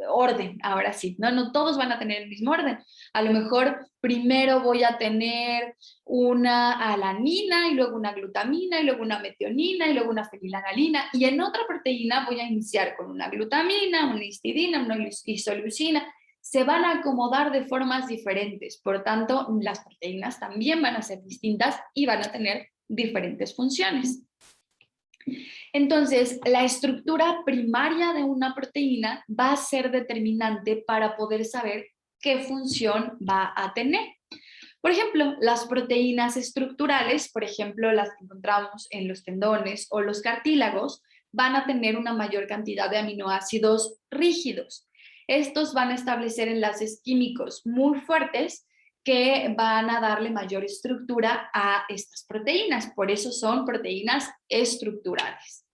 orden, ahora sí, no todos van a tener el mismo orden. A lo mejor primero voy a tener una alanina y luego una glutamina y luego una metionina y luego una fenilalanina y en otra proteína voy a iniciar con una glutamina, una histidina, una isoleucina. Se van a acomodar de formas diferentes, por tanto las proteínas también van a ser distintas y van a tener diferentes funciones. Entonces, la estructura primaria de una proteína va a ser determinante para poder saber qué función va a tener. Por ejemplo, las proteínas estructurales, por ejemplo, las que encontramos en los tendones o los cartílagos, van a tener una mayor cantidad de aminoácidos rígidos. Estos van a establecer enlaces químicos muy fuertes que van a darle mayor estructura a estas proteínas. Por eso son proteínas estructurales.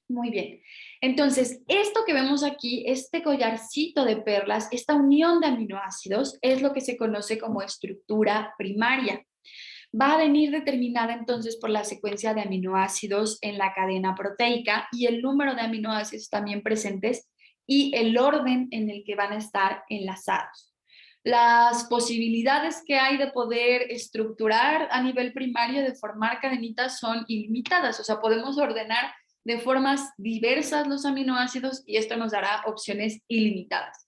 Muy bien. Entonces, esto que vemos aquí, este collarcito de perlas, esta unión de aminoácidos, es lo que se conoce como estructura primaria. Va a venir determinada entonces por la secuencia de aminoácidos en la cadena proteica y el número de aminoácidos también presentes y el orden en el que van a estar enlazados. Las posibilidades que hay de poder estructurar a nivel primario, de formar cadenitas, son ilimitadas. O sea, podemos ordenar de formas diversas los aminoácidos y esto nos dará opciones ilimitadas.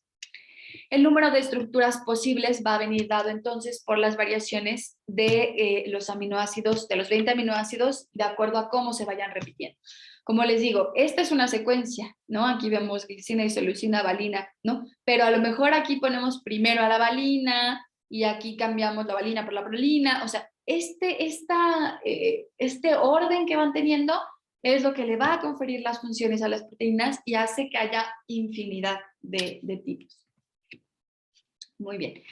El número de estructuras posibles va a venir dado entonces por las variaciones de los aminoácidos, de los 20 aminoácidos, de acuerdo a cómo se vayan repitiendo. Como les digo, esta es una secuencia, ¿no? Aquí vemos glicina, isoleucina, valina, ¿no? Pero a lo mejor aquí ponemos primero a la valina y aquí cambiamos la valina por la prolina. O sea, este orden que van teniendo es lo que le va a conferir las funciones a las proteínas y hace que haya infinidad de tipos. Muy bien.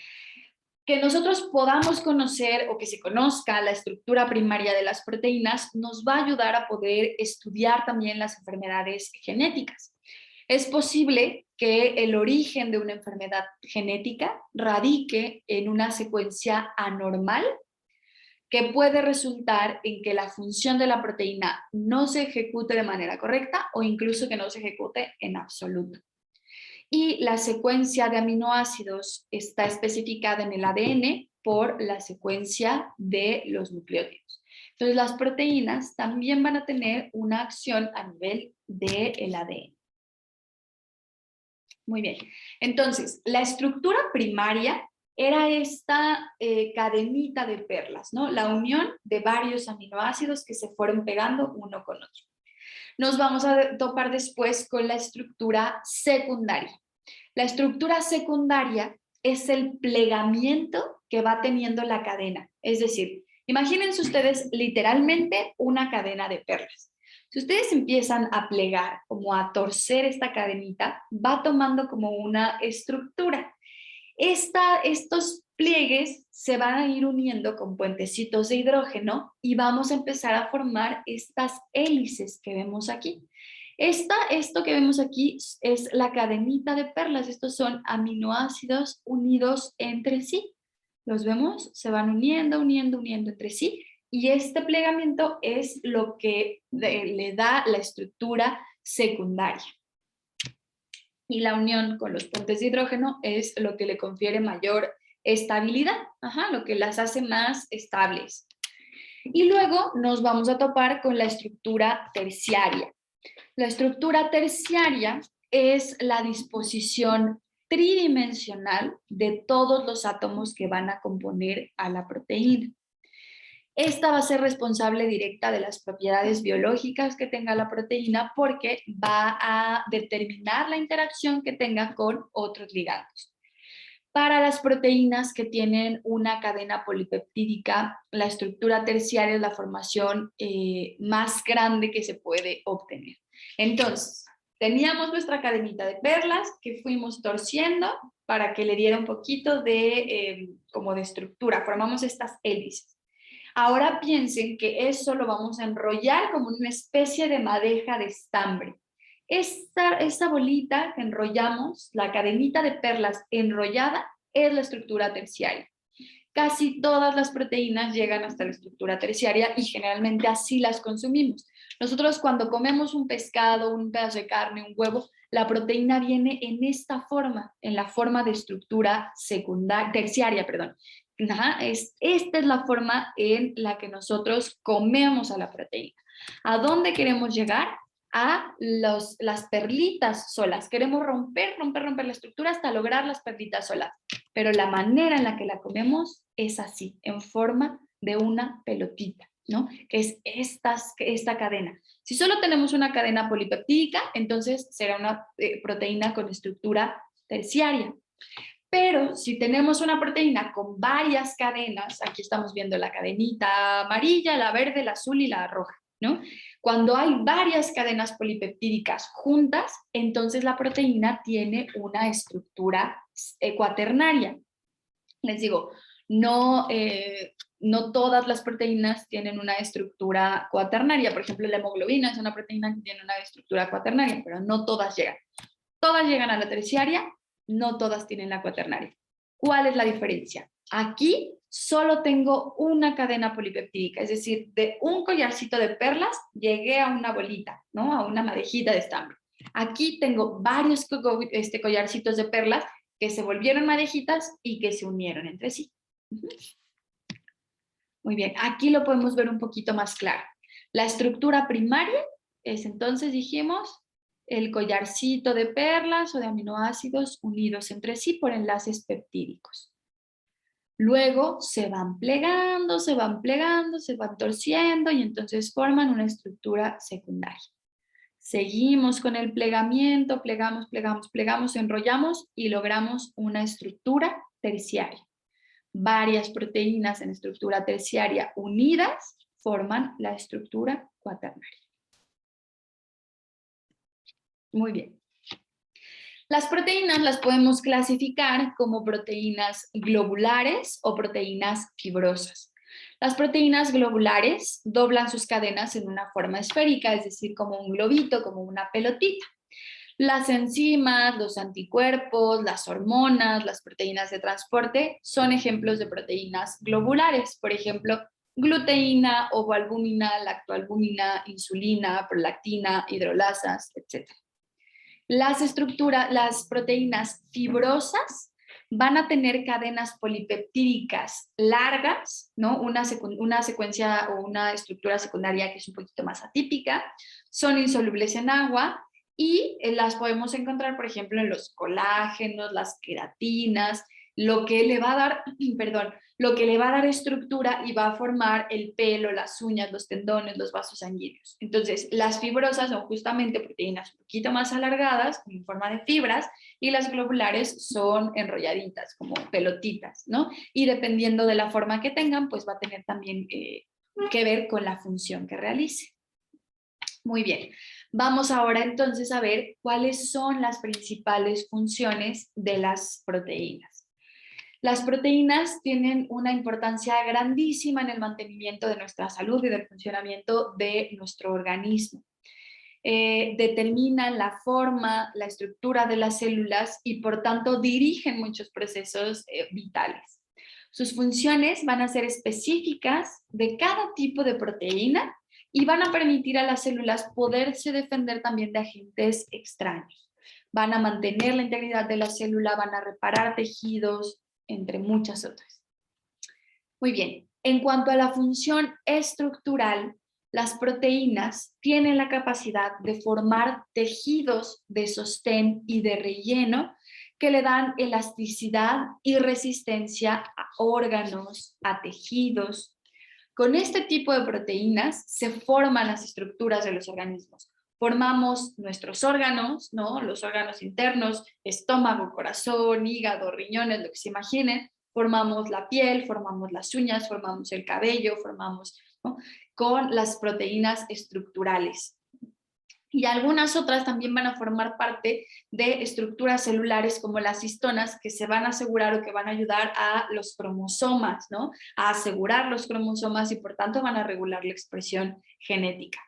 Que nosotros podamos conocer o que se conozca la estructura primaria de las proteínas nos va a ayudar a poder estudiar también las enfermedades genéticas. Es posible que el origen de una enfermedad genética radique en una secuencia anormal que puede resultar en que la función de la proteína no se ejecute de manera correcta o incluso que no se ejecute en absoluto. Y la secuencia de aminoácidos está especificada en el ADN por la secuencia de los nucleótidos. Entonces, las proteínas también van a tener una acción a nivel del ADN. Muy bien. Entonces, la estructura primaria era esta cadenita de perlas, ¿no? La unión de varios aminoácidos que se fueron pegando uno con otro. Nos vamos a topar después con la estructura secundaria. La estructura secundaria es el plegamiento que va teniendo la cadena. Es decir, imagínense ustedes literalmente una cadena de perlas. Si ustedes empiezan a plegar, como a torcer esta cadenita, va tomando como una estructura. Estos pliegues se van a ir uniendo con puentecitos de hidrógeno y vamos a empezar a formar estas hélices que vemos aquí. Esto que vemos aquí es la cadenita de perlas. Estos son aminoácidos unidos entre sí. ¿Los vemos? Se van uniendo entre sí. Y este plegamiento es lo que le da la estructura secundaria. Y la unión con los puentes de hidrógeno es lo que le confiere mayor estabilidad, lo que las hace más estables. Y luego nos vamos a topar con la estructura terciaria. La estructura terciaria es la disposición tridimensional de todos los átomos que van a componer a la proteína. Esta va a ser responsable directa de las propiedades biológicas que tenga la proteína porque va a determinar la interacción que tenga con otros ligandos. Para las proteínas que tienen una cadena polipeptídica, la estructura terciaria es la formación más grande que se puede obtener. Entonces, teníamos nuestra cadenita de perlas que fuimos torciendo para que le diera un poquito como de estructura. Formamos estas hélices. Ahora piensen que eso lo vamos a enrollar como una especie de madeja de estambre. Esta bolita que enrollamos, la cadenita de perlas enrollada, es la estructura terciaria. Casi todas las proteínas llegan hasta la estructura terciaria y generalmente así las consumimos. Nosotros cuando comemos un pescado, un pedazo de carne, un huevo, la proteína viene en esta forma, en la forma de estructura terciaria, perdón. Esta es la forma en la que nosotros comemos a la proteína. ¿A dónde queremos llegar? A las perlitas solas. Queremos romper la estructura hasta lograr las perlitas solas. Pero la manera en la que la comemos es así, en forma de una pelotita, ¿no? Que es esta cadena. Si solo tenemos una cadena polipeptídica, entonces será una proteína con estructura terciaria. Pero si tenemos una proteína con varias cadenas, aquí estamos viendo la cadenita amarilla, la verde, la azul y la roja, ¿no? Cuando hay varias cadenas polipeptídicas juntas, entonces la proteína tiene una estructura cuaternaria. Les digo, no todas las proteínas tienen una estructura cuaternaria. Por ejemplo, la hemoglobina es una proteína que tiene una estructura cuaternaria, pero no todas llegan. Todas llegan a la terciaria, no todas tienen la cuaternaria. ¿Cuál es la diferencia? Aquí solo tengo una cadena polipeptídica, es decir, de un collarcito de perlas llegué a una bolita, ¿no? A una madejita de estambre. Aquí tengo varios collarcitos de perlas que se volvieron madejitas y que se unieron entre sí. Muy bien, aquí lo podemos ver un poquito más claro. La estructura primaria es entonces, dijimos, el collarcito de perlas o de aminoácidos unidos entre sí por enlaces peptídicos. Luego se van plegando, se van plegando, se van torciendo y entonces forman una estructura secundaria. Seguimos con el plegamiento, plegamos, plegamos, plegamos, enrollamos y logramos una estructura terciaria. Varias proteínas en estructura terciaria unidas forman la estructura cuaternaria. Muy bien. Las proteínas las podemos clasificar como proteínas globulares o proteínas fibrosas. Las proteínas globulares doblan sus cadenas en una forma esférica, es decir, como un globito, como una pelotita. Las enzimas, los anticuerpos, las hormonas, las proteínas de transporte son ejemplos de proteínas globulares. Por ejemplo, gluteína, ovoalbúmina, lactoalbúmina, insulina, prolactina, hidrolasas, etc. Las proteínas fibrosas van a tener cadenas polipeptídicas largas, ¿no? Una secuencia o una estructura secundaria que es un poquito más atípica, son insolubles en agua y las podemos encontrar, por ejemplo, en los colágenos, las queratinas, lo que le va a dar, lo que le va a dar estructura y va a formar el pelo, las uñas, los tendones, los vasos sanguíneos. Entonces, las fibrosas son justamente proteínas un poquito más alargadas, como en forma de fibras, y las globulares son enrolladitas, como pelotitas, ¿no? Y dependiendo de la forma que tengan, pues va a tener también que ver con la función que realice. Muy bien. Vamos ahora entonces a ver cuáles son las principales funciones de las proteínas. Las proteínas tienen una importancia grandísima en el mantenimiento de nuestra salud y del funcionamiento de nuestro organismo. Determinan la forma, la estructura de las células y por tanto dirigen muchos procesos vitales. Sus funciones van a ser específicas de cada tipo de proteína y van a permitir a las células poderse defender también de agentes extraños. Van a mantener la integridad de la célula, van a reparar tejidos, entre muchas otras. Muy bien, en cuanto a la función estructural, las proteínas tienen la capacidad de formar tejidos de sostén y de relleno que le dan elasticidad y resistencia a órganos, a tejidos. Con este tipo de proteínas se forman las estructuras de los organismos. Formamos nuestros órganos, ¿no? Los órganos internos, estómago, corazón, hígado, riñones, lo que se imaginen. Formamos la piel, formamos las uñas, formamos el cabello, formamos, ¿no? Con las proteínas estructurales. Y algunas otras también van a formar parte de estructuras celulares como las histonas que se van a asegurar o que van a ayudar a los cromosomas, ¿no? A asegurar los cromosomas y por tanto van a regular la expresión genética.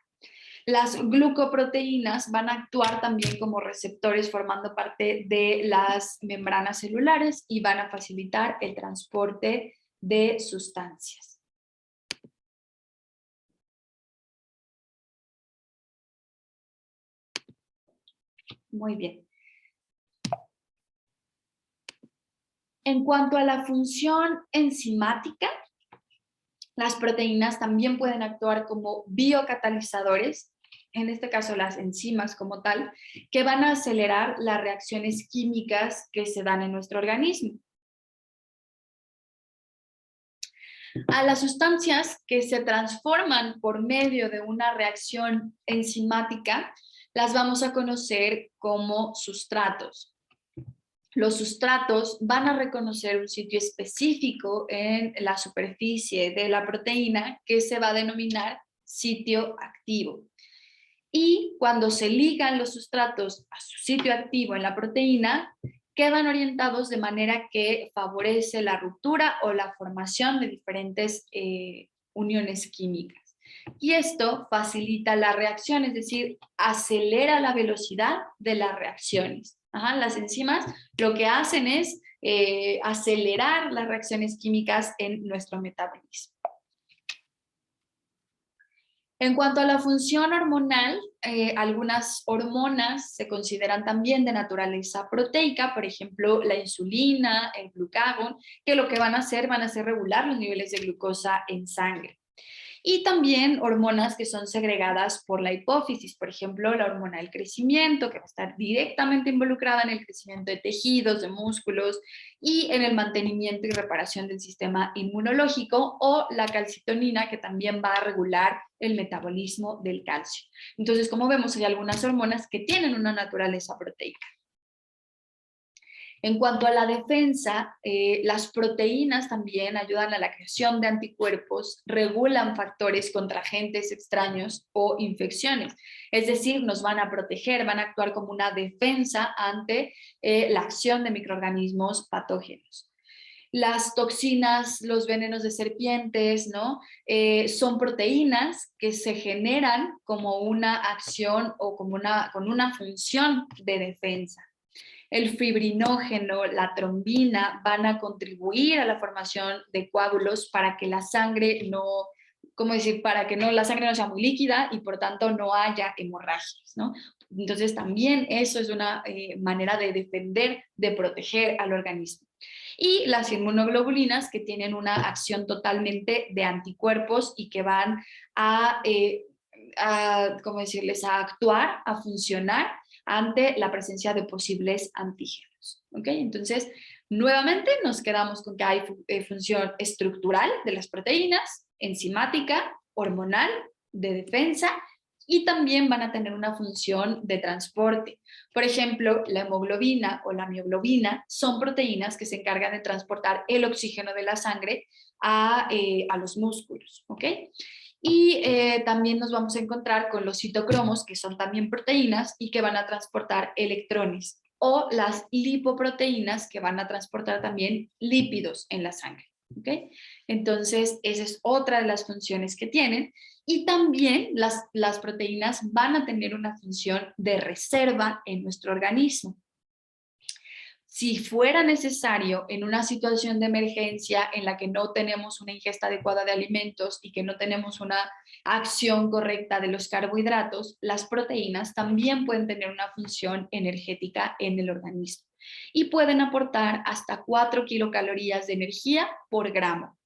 Las glucoproteínas van a actuar también como receptores formando parte de las membranas celulares y van a facilitar el transporte de sustancias. Muy bien. En cuanto a la función enzimática, las proteínas también pueden actuar como biocatalizadores, en este caso las enzimas como tal, que van a acelerar las reacciones químicas que se dan en nuestro organismo. A las sustancias que se transforman por medio de una reacción enzimática, las vamos a conocer como sustratos. Los sustratos van a reconocer un sitio específico en la superficie de la proteína que se va a denominar sitio activo. Y cuando se ligan los sustratos a su sitio activo en la proteína, quedan orientados de manera que favorece la ruptura o la formación de diferentes uniones químicas. Y esto facilita la reacción, es decir, acelera la velocidad de las reacciones. Las enzimas lo que hacen es acelerar las reacciones químicas en nuestro metabolismo. En cuanto a la función hormonal, algunas hormonas se consideran también de naturaleza proteica, por ejemplo, la insulina, el glucagón, que lo que van a hacer regular los niveles de glucosa en sangre. y también hormonas que son segregadas por la hipófisis, por ejemplo, la hormona del crecimiento, que va a estar directamente involucrada en el crecimiento de tejidos, de músculos y en el mantenimiento y reparación del sistema inmunológico, o la calcitonina, que también va a regular el metabolismo del calcio. Entonces, como vemos, hay algunas hormonas que tienen una naturaleza proteica. En cuanto a la defensa, las proteínas también ayudan a la creación de anticuerpos, regulan factores contra agentes extraños o infecciones. Es decir, nos van a proteger, van a actuar como una defensa ante la acción de microorganismos patógenos. Las toxinas, los venenos de serpientes, ¿no? Son proteínas que se generan como una acción o como con una función de defensa. El fibrinógeno, la trombina van a contribuir a la formación de coágulos para que la sangre no, ¿cómo decir? Para que no, la sangre no sea muy líquida y por tanto no haya hemorragias, ¿no? Entonces también eso es una manera de defender, de proteger al organismo. Y las inmunoglobulinas, que tienen una acción totalmente de anticuerpos y que van ¿cómo decirles?, a actuar, a funcionar ante la presencia de posibles antígenos. ¿Ok? Entonces, nuevamente nos quedamos con que hay función estructural de las proteínas, enzimática, hormonal, de defensa, y también van a tener una función de transporte. Por ejemplo, la hemoglobina o la mioglobina son proteínas que se encargan de transportar el oxígeno de la sangre a los músculos. ¿Ok? Y también nos vamos a encontrar con los citocromos, que son también proteínas y que van a transportar electrones, o las lipoproteínas, que van a transportar también lípidos en la sangre. ¿Okay? Entonces, esa es otra de las funciones que tienen. Y también las proteínas van a tener una función de reserva en nuestro organismo. Si fuera necesario en una situación de emergencia en la que no tenemos una ingesta adecuada de alimentos y que no tenemos una acción correcta de los carbohidratos, las proteínas también pueden tener una función energética en el organismo y pueden aportar hasta 4 kilocalorías de energía por gramo.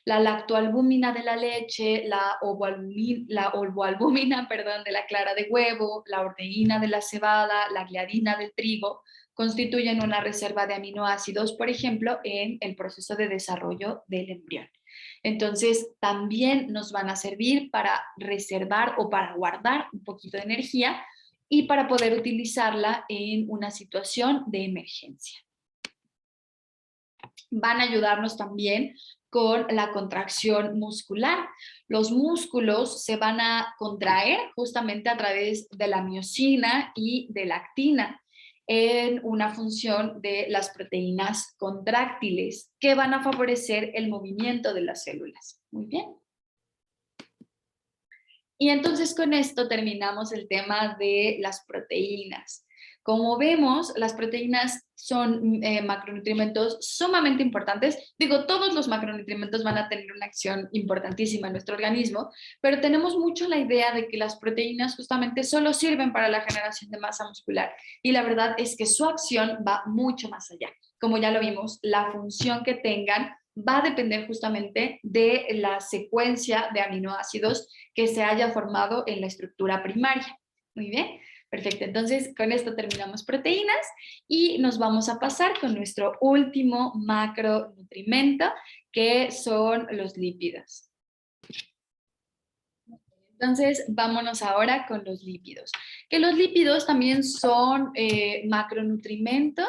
La lactoalbúmina de la leche, la ovoalbúmina, perdón, de la clara de huevo, la ordeína de la cebada, la gliadina del trigo, constituyen una reserva de aminoácidos, por ejemplo, en el proceso de desarrollo del embrión. Entonces, también nos van a servir para reservar o para guardar un poquito de energía y para poder utilizarla en una situación de emergencia. Van a ayudarnos también con la contracción muscular. Los músculos se van a contraer justamente a través de la miosina y de la actina en una función de las proteínas contráctiles que van a favorecer el movimiento de las células. Muy bien. Y entonces con esto terminamos el tema de las proteínas. Como vemos, las proteínas son macronutrientes sumamente importantes. Digo, todos los macronutrientes van a tener una acción importantísima en nuestro organismo, pero tenemos mucho la idea de que las proteínas justamente solo sirven para la generación de masa muscular. Y la verdad es que su acción va mucho más allá. Como ya lo vimos, la función que tengan va a depender justamente de la secuencia de aminoácidos que se haya formado en la estructura primaria. Muy bien. Perfecto, entonces con esto terminamos proteínas y nos vamos a pasar con nuestro último macronutrimento, que son los lípidos. Entonces, vámonos ahora con los lípidos. Que los lípidos también son macronutrimentos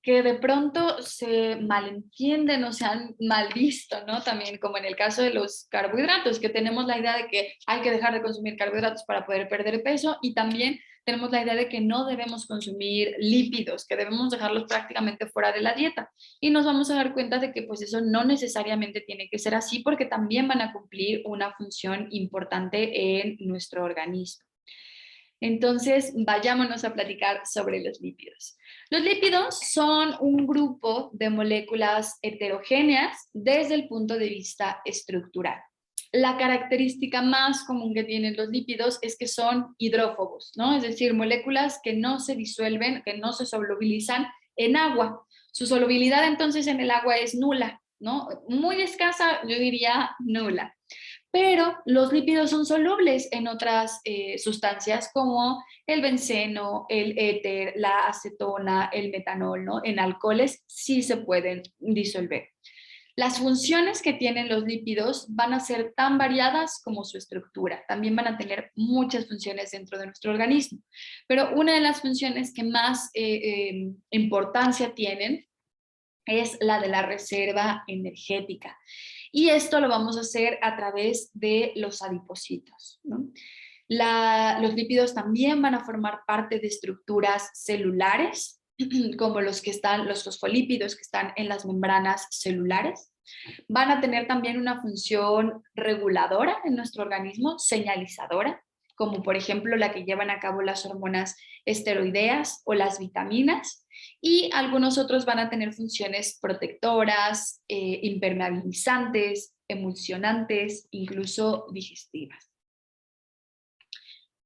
que de pronto se malentienden o se han mal visto, ¿no? También como en el caso de los carbohidratos, que tenemos la idea de que hay que dejar de consumir carbohidratos para poder perder peso, y también tenemos la idea de que no debemos consumir lípidos, que debemos dejarlos prácticamente fuera de la dieta. Y nos vamos a dar cuenta de que pues eso no necesariamente tiene que ser así, porque también van a cumplir una función importante en nuestro organismo. Entonces, vayámonos a platicar sobre los lípidos. Los lípidos son un grupo de moléculas heterogéneas desde el punto de vista estructural. La característica más común que tienen los lípidos es que son hidrófobos, ¿no? Es decir, moléculas que no se disuelven, que no se solubilizan en agua. Su solubilidad entonces en el agua es nula, ¿no? Muy escasa, yo diría nula. Pero los lípidos son solubles en otras sustancias como el benceno, el éter, la acetona, el metanol, ¿no? En alcoholes sí se pueden disolver. Las funciones que tienen los lípidos van a ser tan variadas como su estructura. También van a tener muchas funciones dentro de nuestro organismo. Pero una de las funciones que más importancia tienen es la de la reserva energética. Y esto lo vamos a hacer a través de los adipocitos, ¿no? Los lípidos también van a formar parte de estructuras celulares, como los fosfolípidos que están en las membranas celulares. Van a tener también una función reguladora en nuestro organismo, señalizadora, como por ejemplo la que llevan a cabo las hormonas esteroideas o las vitaminas, y algunos otros van a tener funciones protectoras, impermeabilizantes, emulsionantes, incluso digestivas.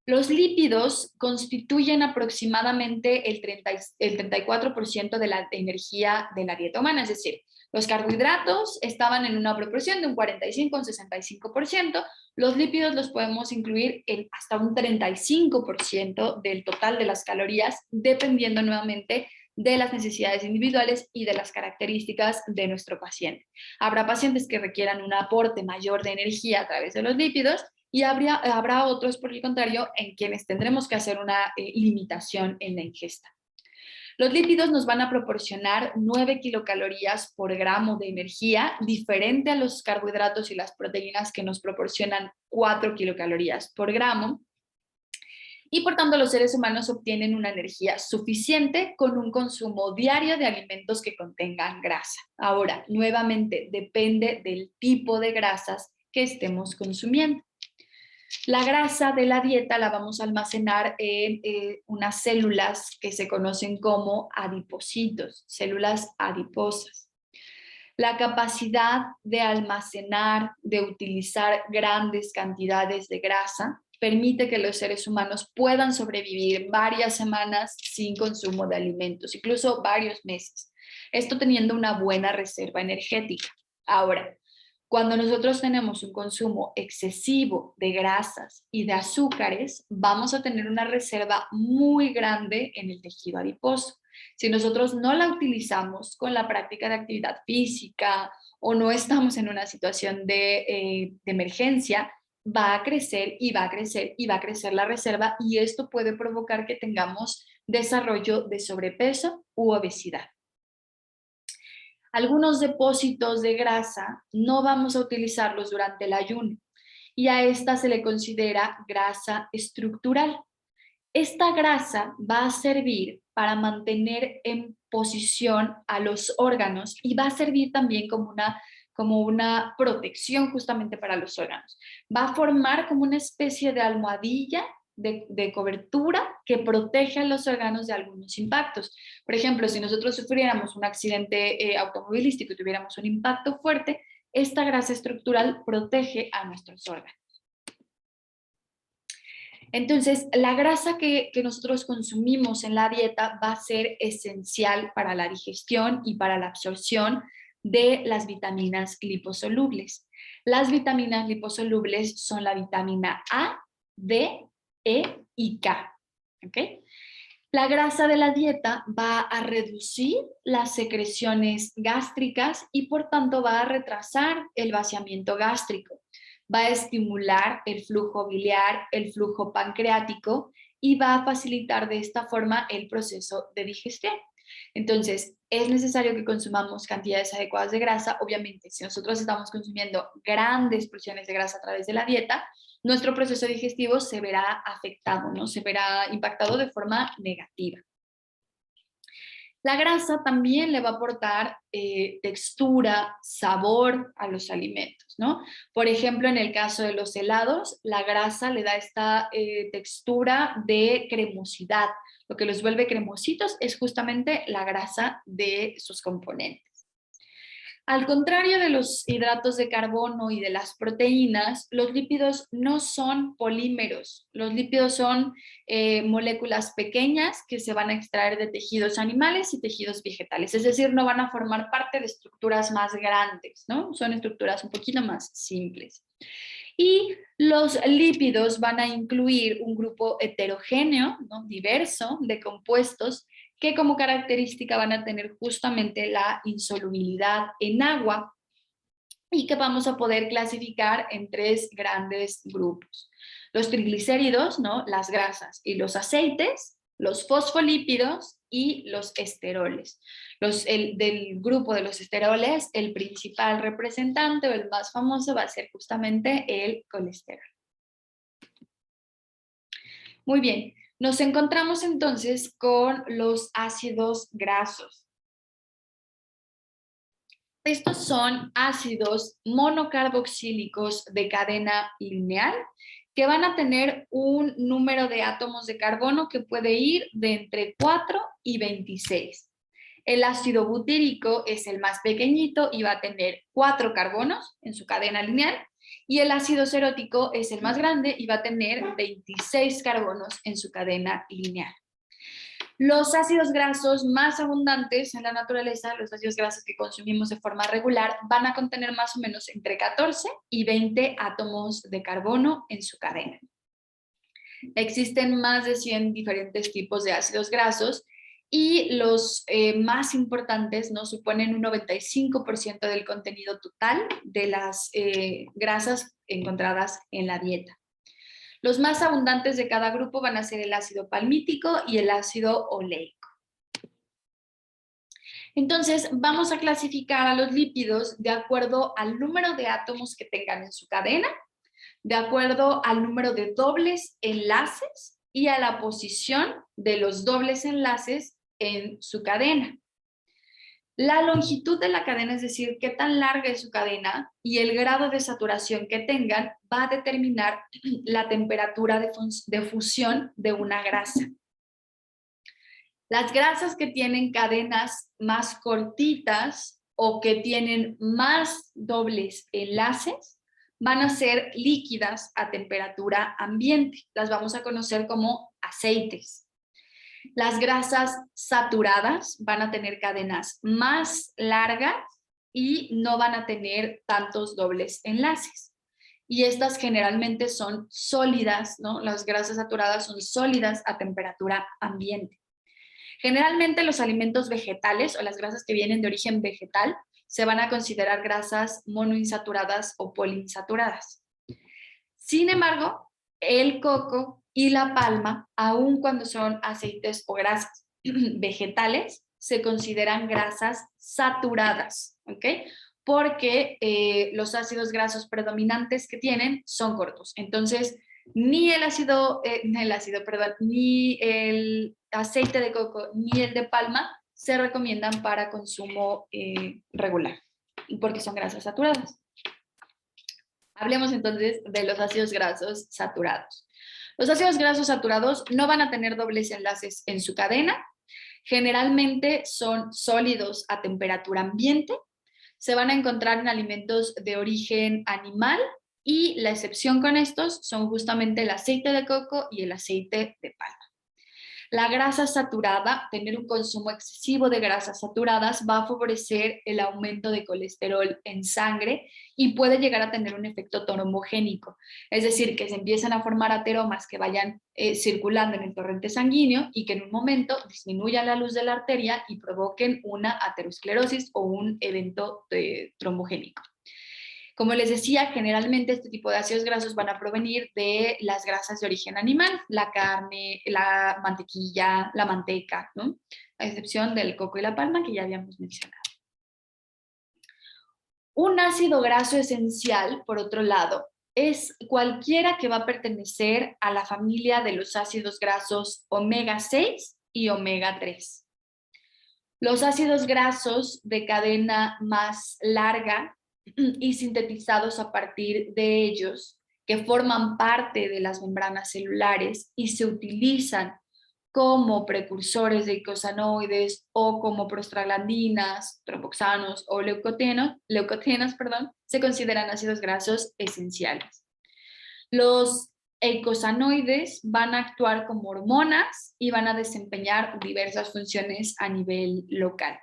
Los lípidos constituyen aproximadamente el 34% de la energía de la dieta humana, es decir, los carbohidratos estaban en una proporción de un 45 a un 65%, los lípidos los podemos incluir en hasta un 35% del total de las calorías, dependiendo nuevamente de las necesidades individuales y de las características de nuestro paciente. Habrá pacientes que requieran un aporte mayor de energía a través de los lípidos, y habrá otros, por el contrario, en quienes tendremos que hacer una limitación en la ingesta. Los lípidos nos van a proporcionar 9 kilocalorías por gramo de energía, diferente a los carbohidratos y las proteínas que nos proporcionan 4 kilocalorías por gramo. Y por tanto, los seres humanos obtienen una energía suficiente con un consumo diario de alimentos que contengan grasa. Ahora, nuevamente, depende del tipo de grasas que estemos consumiendo. La grasa de la dieta la vamos a almacenar en unas células que se conocen como adipocitos, células adiposas. La capacidad de almacenar, de utilizar grandes cantidades de grasa, permite que los seres humanos puedan sobrevivir varias semanas sin consumo de alimentos, incluso varios meses. Esto teniendo una buena reserva energética. Ahora, cuando nosotros tenemos un consumo excesivo de grasas y de azúcares, vamos a tener una reserva muy grande en el tejido adiposo. Si nosotros no la utilizamos con la práctica de actividad física o no estamos en una situación de emergencia, va a crecer y va a crecer y va a crecer la reserva, y esto puede provocar que tengamos desarrollo de sobrepeso u obesidad. Algunos depósitos de grasa no vamos a utilizarlos durante el ayuno, y a esta se le considera grasa estructural. Esta grasa va a servir para mantener en posición a los órganos y va a servir también como una protección justamente para los órganos. Va a formar como una especie de almohadilla de cobertura que protege a los órganos de algunos impactos. Por ejemplo, si nosotros sufriéramos un accidente automovilístico y tuviéramos un impacto fuerte, esta grasa estructural protege a nuestros órganos. Entonces, la grasa que nosotros consumimos en la dieta va a ser esencial para la digestión y para la absorción de las vitaminas liposolubles. Las vitaminas liposolubles son la vitamina A, D, E y K. ¿Okay? La grasa de la dieta va a reducir las secreciones gástricas y por tanto va a retrasar el vaciamiento gástrico. Va a estimular el flujo biliar, el flujo pancreático, y va a facilitar de esta forma el proceso de digestión. Entonces, es necesario que consumamos cantidades adecuadas de grasa. Obviamente, si nosotros estamos consumiendo grandes porciones de grasa a través de la dieta, nuestro proceso digestivo se verá afectado, ¿no? Se verá impactado de forma negativa. La grasa también le va a aportar textura, sabor a los alimentos, ¿no? Por ejemplo, en el caso de los helados, la grasa le da esta textura de cremosidad. Lo que los vuelve cremositos es justamente la grasa de sus componentes. Al contrario de los hidratos de carbono y de las proteínas, los lípidos no son polímeros. Los lípidos son moléculas pequeñas que se van a extraer de tejidos animales y tejidos vegetales. Es decir, no van a formar parte de estructuras más grandes, ¿no? Son estructuras un poquito más simples. Y los lípidos van a incluir un grupo heterogéneo, ¿no? Diverso, de compuestos que como característica van a tener justamente la insolubilidad en agua y que vamos a poder clasificar en tres grandes grupos. Los triglicéridos, ¿no? Las grasas, y los aceites, los fosfolípidos y los esteroles. Del grupo de los esteroles, el principal representante o el más famoso va a ser justamente el colesterol. Muy bien, nos encontramos entonces con los ácidos grasos. Estos son ácidos monocarboxílicos de cadena lineal que van a tener un número de átomos de carbono que puede ir de entre 4 y 26. El ácido butírico es el más pequeñito y va a tener 4 carbonos en su cadena lineal, y el ácido cerótico es el más grande y va a tener 26 carbonos en su cadena lineal. Los ácidos grasos más abundantes en la naturaleza, los ácidos grasos que consumimos de forma regular, van a contener más o menos entre 14 y 20 átomos de carbono en su cadena. Existen más de 100 diferentes tipos de ácidos grasos y los más importantes, ¿no? Suponen un 95% del contenido total de las grasas encontradas en la dieta. Los más abundantes de cada grupo van a ser el ácido palmítico y el ácido oleico. Entonces, vamos a clasificar a los lípidos de acuerdo al número de átomos que tengan en su cadena, de acuerdo al número de dobles enlaces y a la posición de los dobles enlaces en su cadena. La longitud de la cadena, es decir, qué tan larga es su cadena, y el grado de saturación que tengan va a determinar la temperatura de fusión de una grasa. Las grasas que tienen cadenas más cortitas o que tienen más dobles enlaces van a ser líquidas a temperatura ambiente. Las vamos a conocer como aceites. Las grasas saturadas van a tener cadenas más largas y no van a tener tantos dobles enlaces. Y estas generalmente son sólidas, ¿no? Las grasas saturadas son sólidas a temperatura ambiente. Generalmente los alimentos vegetales o las grasas que vienen de origen vegetal se van a considerar grasas monoinsaturadas o poliinsaturadas. Sin embargo, el coco y la palma, aun cuando son aceites o grasas vegetales, se consideran grasas saturadas, ¿ok? Porque los ácidos grasos predominantes que tienen son cortos. Entonces, ni el aceite de coco ni el de palma se recomiendan para consumo regular, porque son grasas saturadas. Hablemos entonces de los ácidos grasos saturados. Los ácidos grasos saturados no van a tener dobles enlaces en su cadena. Generalmente son sólidos a temperatura ambiente. Se van a encontrar en alimentos de origen animal y la excepción con estos son justamente el aceite de coco y el aceite de palma. La grasa saturada, tener un consumo excesivo de grasas saturadas va a favorecer el aumento de colesterol en sangre y puede llegar a tener un efecto trombogénico, es decir, que se empiezan a formar ateromas que vayan circulando en el torrente sanguíneo y que en un momento disminuyan la luz de la arteria y provoquen una aterosclerosis o un evento trombogénico. Como les decía, generalmente este tipo de ácidos grasos van a provenir de las grasas de origen animal, la carne, la mantequilla, la manteca, ¿no? A excepción del coco y la palma que ya habíamos mencionado. Un ácido graso esencial, por otro lado, es cualquiera que va a pertenecer a la familia de los ácidos grasos omega 6 y omega 3. Los ácidos grasos de cadena más larga y sintetizados a partir de ellos, que forman parte de las membranas celulares y se utilizan como precursores de icosanoides o como prostaglandinas, tromboxanos o leucotrienos, se consideran ácidos grasos esenciales. Los eicosanoides van a actuar como hormonas y van a desempeñar diversas funciones a nivel local.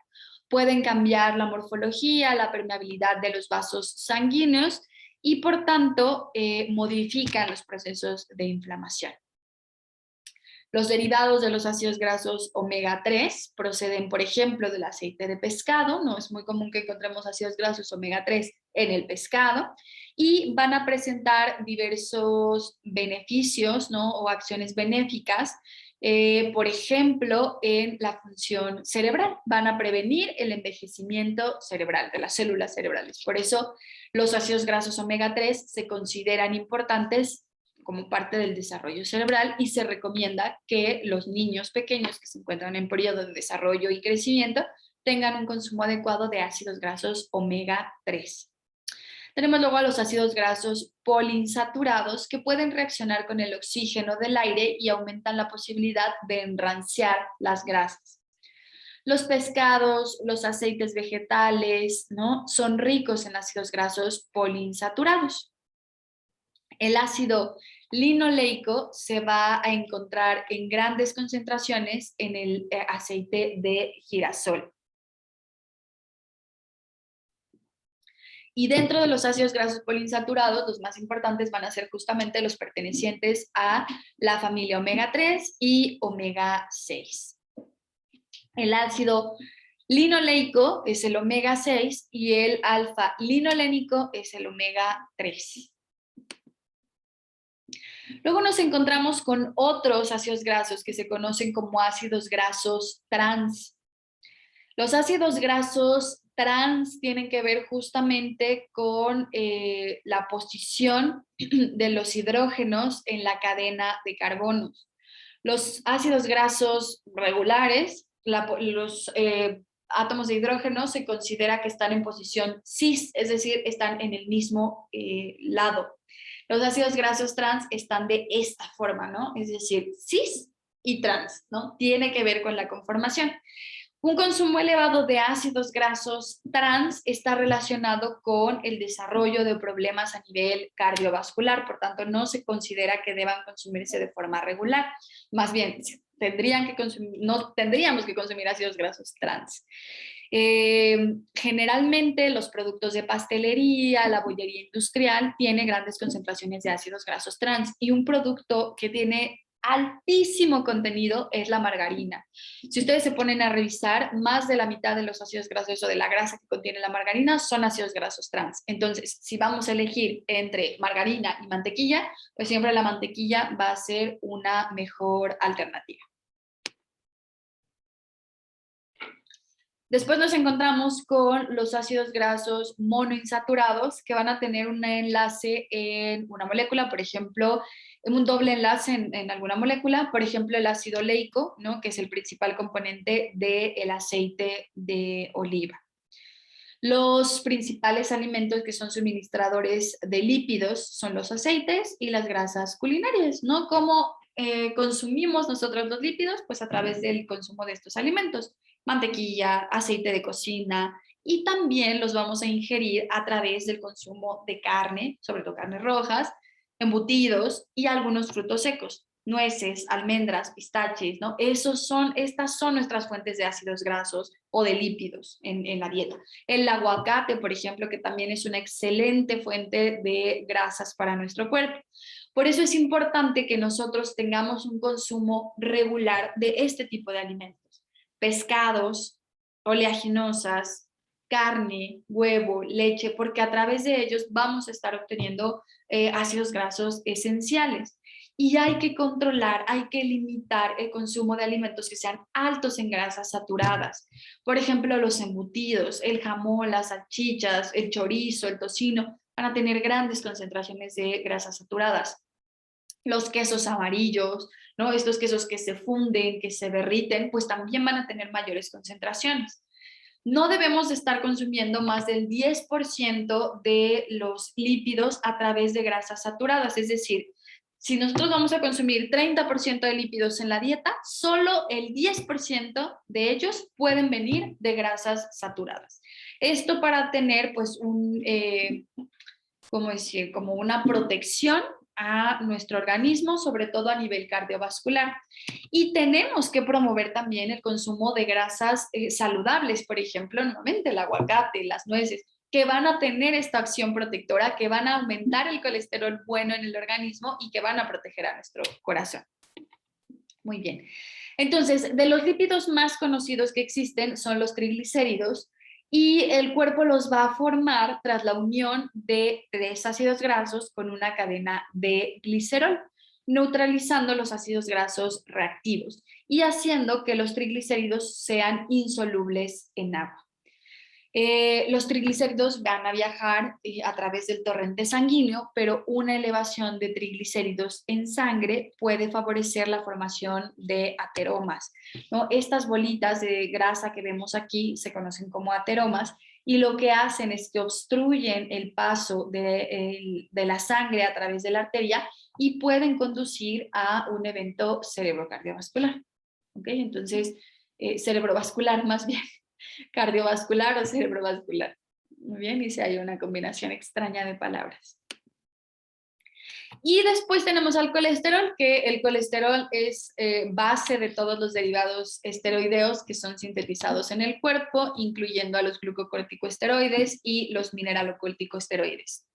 Pueden cambiar la morfología, la permeabilidad de los vasos sanguíneos y por tanto modifican los procesos de inflamación. Los derivados de los ácidos grasos omega 3 proceden, por ejemplo, del aceite de pescado. No es muy común que encontremos ácidos grasos omega 3 en el pescado y van a presentar diversos beneficios, ¿no? O acciones benéficas, por ejemplo, en la función cerebral. Van a prevenir el envejecimiento cerebral de las células cerebrales. Por eso los ácidos grasos omega 3 se consideran importantes como parte del desarrollo cerebral y se recomienda que los niños pequeños que se encuentran en periodo de desarrollo y crecimiento tengan un consumo adecuado de ácidos grasos omega 3. Tenemos luego a los ácidos grasos poliinsaturados que pueden reaccionar con el oxígeno del aire y aumentan la posibilidad de enranciar las grasas. Los pescados, los aceites vegetales, ¿no? Son ricos en ácidos grasos poliinsaturados. El ácido linoleico se va a encontrar en grandes concentraciones en el aceite de girasol. Y dentro de los ácidos grasos poliinsaturados, los más importantes van a ser justamente los pertenecientes a la familia omega 3 y omega 6. El ácido linoleico es el omega 6 y el alfa linolénico es el omega 3. Luego nos encontramos con otros ácidos grasos que se conocen como ácidos grasos trans. Los ácidos grasos trans tienen que ver justamente con la posición de los hidrógenos en la cadena de carbonos. Los ácidos grasos regulares, los átomos de hidrógeno se considera que están en posición cis, es decir, están en el mismo lado. Los ácidos grasos trans están de esta forma, ¿no? Es decir, cis y trans, ¿no? Tiene que ver con la conformación. Un consumo elevado de ácidos grasos trans está relacionado con el desarrollo de problemas a nivel cardiovascular, por tanto no se considera que deban consumirse de forma regular, más bien no tendríamos que consumir ácidos grasos trans. Generalmente los productos de pastelería, la bollería industrial tiene grandes concentraciones de ácidos grasos trans y un producto que tiene altísimo contenido es la margarina. Si ustedes se ponen a revisar, más de la mitad de los ácidos grasos o de la grasa que contiene la margarina son ácidos grasos trans. Entonces, si vamos a elegir entre margarina y mantequilla, pues siempre la mantequilla va a ser una mejor alternativa. Después nos encontramos con los ácidos grasos monoinsaturados que van a tener un enlace en una molécula, por ejemplo, un doble enlace en alguna molécula, por ejemplo, el ácido leico, ¿no? Que es el principal componente del aceite de oliva. Los principales alimentos que son suministradores de lípidos son los aceites y las grasas culinarias, ¿no? ¿Cómo consumimos nosotros los lípidos? Pues a través del consumo de estos alimentos, mantequilla, aceite de cocina, y también los vamos a ingerir a través del consumo de carne, sobre todo carnes rojas, embutidos y algunos frutos secos, nueces, almendras, pistaches, ¿no? Estas son nuestras fuentes de ácidos grasos o de lípidos en la dieta. El aguacate, por ejemplo, que también es una excelente fuente de grasas para nuestro cuerpo. Por eso es importante que nosotros tengamos un consumo regular de este tipo de alimentos. Pescados, oleaginosas, carne, huevo, leche, porque a través de ellos vamos a estar obteniendo ácidos grasos esenciales. Y hay que controlar, hay que limitar el consumo de alimentos que sean altos en grasas saturadas. Por ejemplo, los embutidos, el jamón, las salchichas, el chorizo, el tocino, van a tener grandes concentraciones de grasas saturadas. Los quesos amarillos, ¿no? Estos quesos que se funden, que se derriten, pues también van a tener mayores concentraciones. No debemos de estar consumiendo más del 10% de los lípidos a través de grasas saturadas, es decir, Si nosotros vamos a consumir 30% de lípidos en la dieta, solo el 10% de ellos pueden venir de grasas saturadas. Esto para tener pues ¿cómo decir? Como una protección a nuestro organismo, sobre todo a nivel cardiovascular. Y tenemos que promover también el consumo de grasas saludables, por ejemplo, nuevamente el aguacate, las nueces, que van a tener esta acción protectora, que van a aumentar el colesterol bueno en el organismo y que van a proteger a nuestro corazón. Muy bien. Entonces, de los lípidos más conocidos que existen son los triglicéridos, y el cuerpo los va a formar tras la unión de 3 ácidos grasos con una cadena de glicerol, neutralizando los ácidos grasos reactivos y haciendo que los triglicéridos sean insolubles en agua. Los triglicéridos van a viajar a través del torrente sanguíneo, pero una elevación de triglicéridos en sangre puede favorecer la formación de ateromas, ¿no? Estas bolitas de grasa que vemos aquí se conocen como ateromas, y lo que hacen es que obstruyen el paso de la sangre a través de la arteria y pueden conducir a un evento cerebrocardiovascular. ¿Okay? Entonces, cerebrovascular más bien. Cardiovascular o cerebrovascular. Muy bien, y si hay una combinación extraña de palabras. Y después tenemos al colesterol, que el colesterol es base de todos los derivados esteroideos que son sintetizados en el cuerpo, incluyendo a los glucocorticosteroides y los mineralocorticosteroides.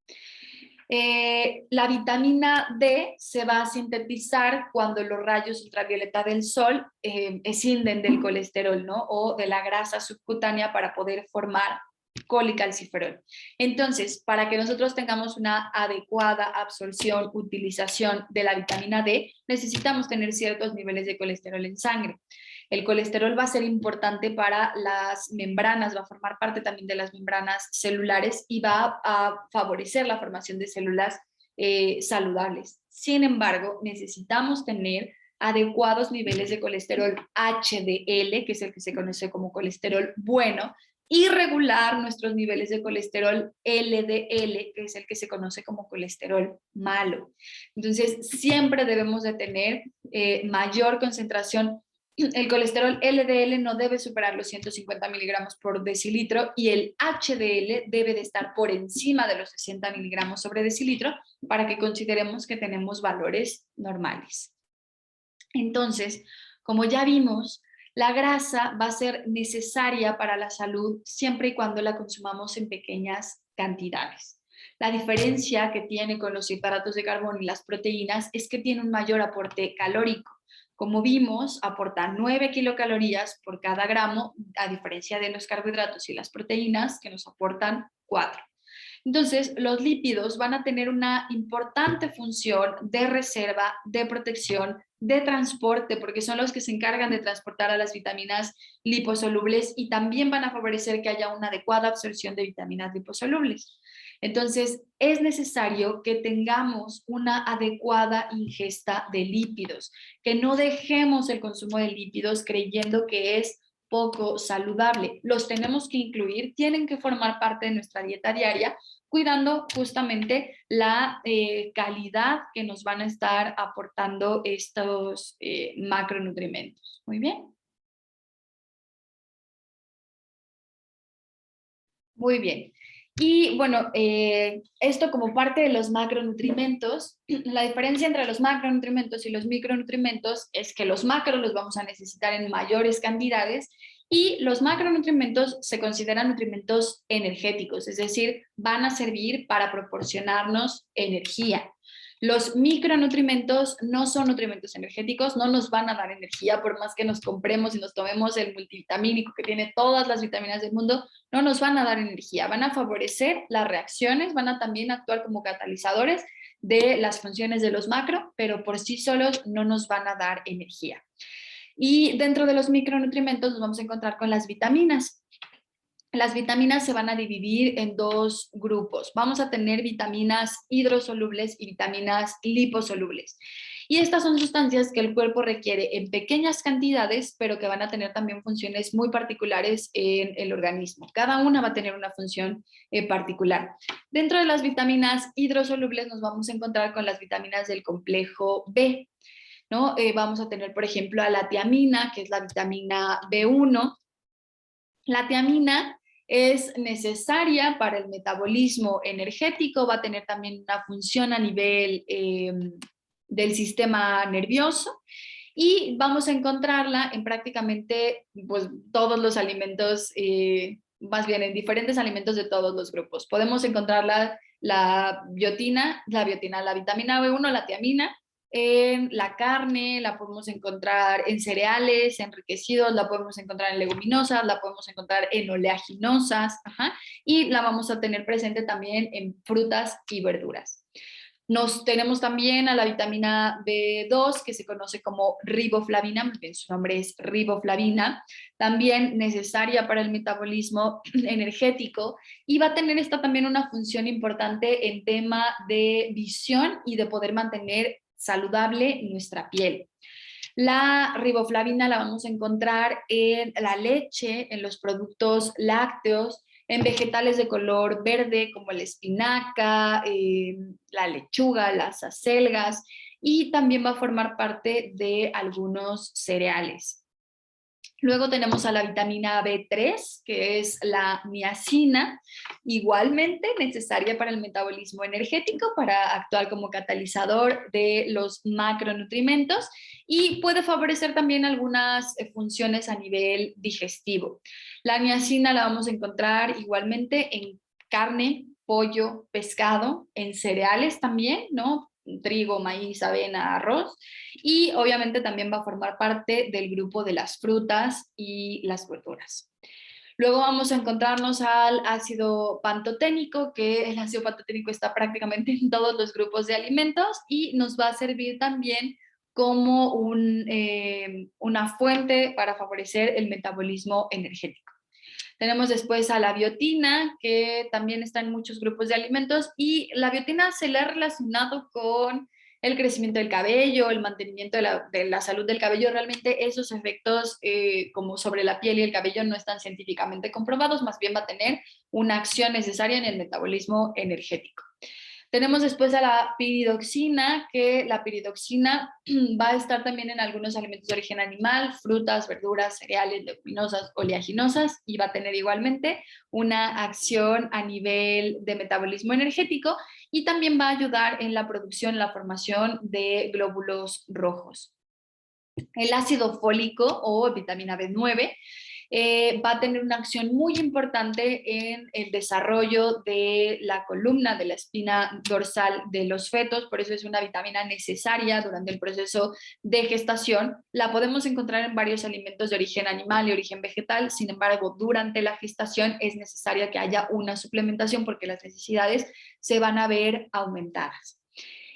La vitamina D se va a sintetizar cuando los rayos ultravioleta del sol escinden del colesterol, ¿no? O de la grasa subcutánea para poder formar colicalciferol. Entonces, para que nosotros tengamos una adecuada absorción, utilización de la vitamina D, necesitamos tener ciertos niveles de colesterol en sangre. El colesterol va a ser importante para las membranas, va a formar parte también de las membranas celulares y va a favorecer la formación de células saludables. Sin embargo, necesitamos tener adecuados niveles de colesterol HDL, que es el que se conoce como colesterol bueno, y regular nuestros niveles de colesterol LDL, que es el que se conoce como colesterol malo. Entonces, siempre debemos de tener mayor concentración. El colesterol LDL no debe superar los 150 miligramos por decilitro y el HDL debe de estar por encima de los 60 miligramos sobre decilitro para que consideremos que tenemos valores normales. Entonces, como ya vimos, la grasa va a ser necesaria para la salud siempre y cuando la consumamos en pequeñas cantidades. La diferencia que tiene con los hidratos de carbono y las proteínas es que tiene un mayor aporte calórico. Como vimos, aporta 9 kilocalorías por cada gramo, a diferencia de los carbohidratos y las proteínas, que nos aportan 4. Entonces, los lípidos van a tener una importante función de reserva, de protección, de transporte, porque son los que se encargan de transportar a las vitaminas liposolubles y también van a favorecer que haya una adecuada absorción de vitaminas liposolubles. Entonces, es necesario que tengamos una adecuada ingesta de lípidos, que no dejemos el consumo de lípidos creyendo que es poco saludable. Los tenemos que incluir, tienen que formar parte de nuestra dieta diaria, cuidando justamente la calidad que nos van a estar aportando estos macronutrientes. Muy bien. Muy bien. Y bueno, esto como parte de los macronutrientes, la diferencia entre los macronutrientes y los micronutrientes es que los macros los vamos a necesitar en mayores cantidades y los macronutrientes se consideran nutrimentos energéticos, es decir, van a servir para proporcionarnos energía. Los micronutrientes no son nutrimentos energéticos, no nos van a dar energía por más que nos compremos y nos tomemos el multivitamínico que tiene todas las vitaminas del mundo, no nos van a dar energía, van a favorecer las reacciones, van a también actuar como catalizadores de las funciones de los macro, pero por sí solos no nos van a dar energía. Y dentro de los micronutrientes nos vamos a encontrar con las vitaminas. Las vitaminas se van a dividir en dos grupos. Vamos a tener vitaminas hidrosolubles y vitaminas liposolubles. Y estas son sustancias que el cuerpo requiere en pequeñas cantidades, pero que van a tener también funciones muy particulares en el organismo. Cada una va a tener una función particular. Dentro de las vitaminas hidrosolubles nos vamos a encontrar con las vitaminas del complejo B, ¿no? Vamos a tener, por ejemplo, a la tiamina, que es la vitamina B1. La tiamina es necesaria para el metabolismo energético, va a tener también una función a nivel del sistema nervioso y vamos a encontrarla en prácticamente pues, todos los alimentos, más bien en diferentes alimentos de todos los grupos. Podemos encontrarla la biotina, la vitamina B1, la tiamina, en la carne, la podemos encontrar en cereales enriquecidos, la podemos encontrar en leguminosas, la podemos encontrar en oleaginosas, ajá, y la vamos a tener presente también en frutas y verduras. Nos tenemos también a la vitamina B2, que se conoce como riboflavina, su nombre es riboflavina, también necesaria para el metabolismo energético y va a tener esta también una función importante en tema de visión y de poder mantener saludable nuestra piel. La riboflavina la vamos a encontrar en la leche, en los productos lácteos, en vegetales de color verde como la espinaca, la lechuga, las acelgas y también va a formar parte de algunos cereales. Luego tenemos a la vitamina B3, que es la niacina, igualmente necesaria para el metabolismo energético, para actuar como catalizador de los macronutrientes y puede favorecer también algunas funciones a nivel digestivo. La niacina la vamos a encontrar igualmente en carne, pollo, pescado, en cereales también, ¿no? Trigo, maíz, avena, arroz y obviamente también va a formar parte del grupo de las frutas y las verduras. Luego vamos a encontrarnos al ácido pantoténico, que el ácido pantoténico está prácticamente en todos los grupos de alimentos y nos va a servir también como una fuente para favorecer el metabolismo energético. Tenemos después a la biotina, que también está en muchos grupos de alimentos, y la biotina se le ha relacionado con el crecimiento del cabello, el mantenimiento de la salud del cabello. Realmente esos efectos como sobre la piel y el cabello no están científicamente comprobados, más bien va a tener una acción necesaria en el metabolismo energético. Tenemos después a la piridoxina, que la piridoxina va a estar también en algunos alimentos de origen animal, frutas, verduras, cereales, leguminosas, oleaginosas, y va a tener igualmente una acción a nivel de metabolismo energético y también va a ayudar en la producción, la formación de glóbulos rojos. El ácido fólico o vitamina B9 va a tener una acción muy importante en el desarrollo de la columna, de la espina dorsal de los fetos, por eso es una vitamina necesaria durante el proceso de gestación. La podemos encontrar en varios alimentos de origen animal y origen vegetal, sin embargo, durante la gestación es necesaria que haya una suplementación porque las necesidades se van a ver aumentadas.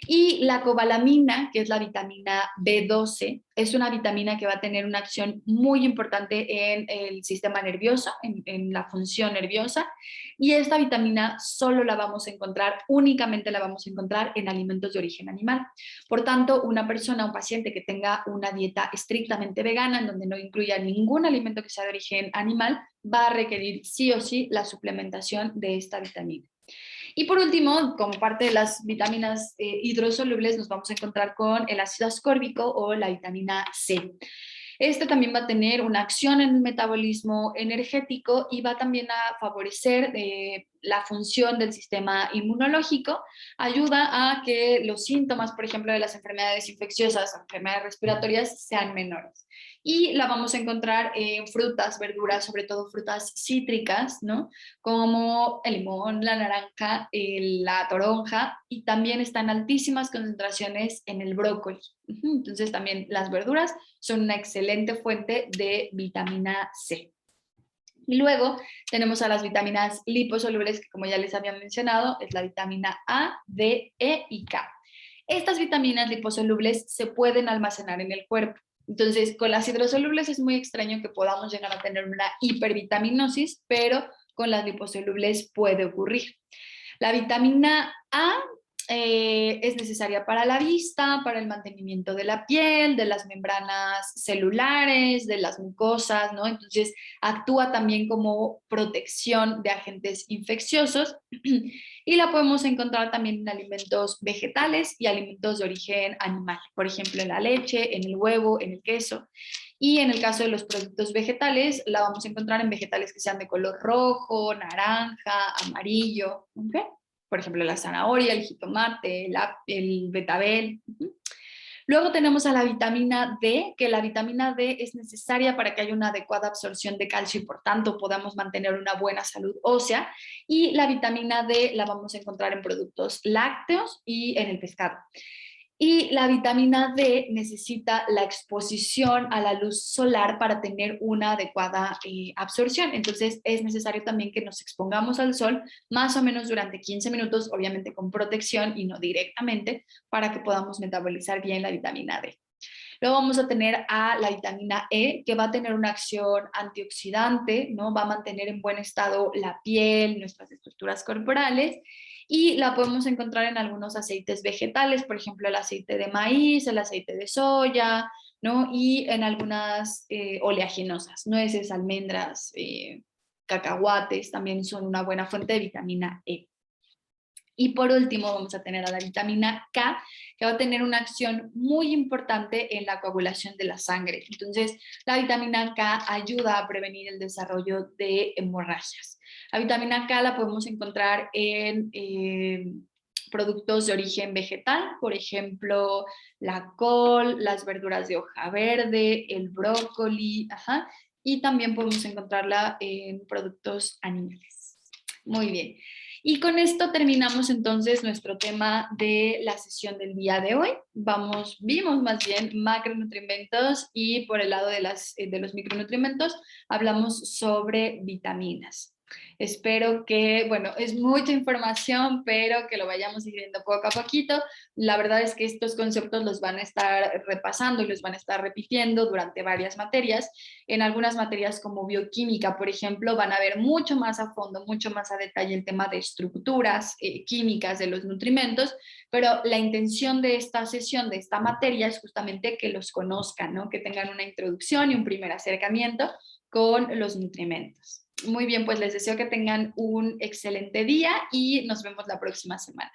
Y la cobalamina, que es la vitamina B12, es una vitamina que va a tener una acción muy importante en el sistema nervioso, en la función nerviosa. Y esta vitamina solo la vamos a encontrar, únicamente la vamos a encontrar en alimentos de origen animal. Por tanto, una persona, un paciente que tenga una dieta estrictamente vegana, en donde no incluya ningún alimento que sea de origen animal, va a requerir sí o sí la suplementación de esta vitamina. Y por último, como parte de las vitaminas hidrosolubles, nos vamos a encontrar con el ácido ascórbico o la vitamina C. Este también va a tener una acción en el metabolismo energético y va también a favorecer la función del sistema inmunológico, ayuda a que los síntomas, por ejemplo, de las enfermedades infecciosas, enfermedades respiratorias, sean menores. Y la vamos a encontrar en frutas, verduras, sobre todo frutas cítricas, ¿no? Como el limón, la naranja, la toronja, y también están altísimas concentraciones en el brócoli. Entonces también las verduras son una excelente fuente de vitamina C. Y luego tenemos a las vitaminas liposolubles, que como ya les había mencionado, es la vitamina A, D, E y K. Estas vitaminas liposolubles se pueden almacenar en el cuerpo. Entonces, con las hidrosolubles es muy extraño que podamos llegar a tener una hipervitaminosis, pero con las liposolubles puede ocurrir. La vitamina A es necesaria para la vista, para el mantenimiento de la piel, de las membranas celulares, de las mucosas, ¿no? Entonces actúa también como protección de agentes infecciosos y la podemos encontrar también en alimentos vegetales y alimentos de origen animal, por ejemplo en la leche, en el huevo, en el queso. Y en el caso de los productos vegetales, la vamos a encontrar en vegetales que sean de color rojo, naranja, amarillo, ¿ok? Por ejemplo, la zanahoria, el jitomate, el betabel. Luego tenemos a la vitamina D, que la vitamina D es necesaria para que haya una adecuada absorción de calcio y por tanto podamos mantener una buena salud ósea. Y la vitamina D la vamos a encontrar en productos lácteos y en el pescado. Y la vitamina D necesita la exposición a la luz solar para tener una adecuada absorción. Entonces es necesario también que nos expongamos al sol más o menos durante 15 minutos, obviamente con protección y no directamente, para que podamos metabolizar bien la vitamina D. Luego vamos a tener a la vitamina E, que va a tener una acción antioxidante, ¿no? Va a mantener en buen estado la piel, nuestras estructuras corporales, y la podemos encontrar en algunos aceites vegetales, por ejemplo, el aceite de maíz, el aceite de soya, ¿no? Y en algunas oleaginosas, nueces, almendras, cacahuates, también son una buena fuente de vitamina E. Y por último vamos a tener a la vitamina K, que va a tener una acción muy importante en la coagulación de la sangre. Entonces, la vitamina K ayuda a prevenir el desarrollo de hemorragias. La vitamina K la podemos encontrar en productos de origen vegetal, por ejemplo, la col, las verduras de hoja verde, el brócoli, ajá, y también podemos encontrarla en productos animales. Muy bien. Y con esto terminamos entonces nuestro tema de la sesión del día de hoy. Vimos más bien macronutrimentos y por el lado de los micronutrimentos hablamos sobre vitaminas. Espero que, bueno, es mucha información, pero que lo vayamos siguiendo poco a poquito. La verdad es que estos conceptos los van a estar repasando y los van a estar repitiendo durante varias materias. En algunas materias como bioquímica, por ejemplo, van a ver mucho más a fondo, mucho más a detalle el tema de estructuras químicas de los nutrimentos, pero la intención de esta sesión, de esta materia, es justamente que los conozcan, ¿no? Que tengan una introducción y un primer acercamiento con los nutrimentos. Muy bien, pues les deseo que tengan un excelente día y nos vemos la próxima semana.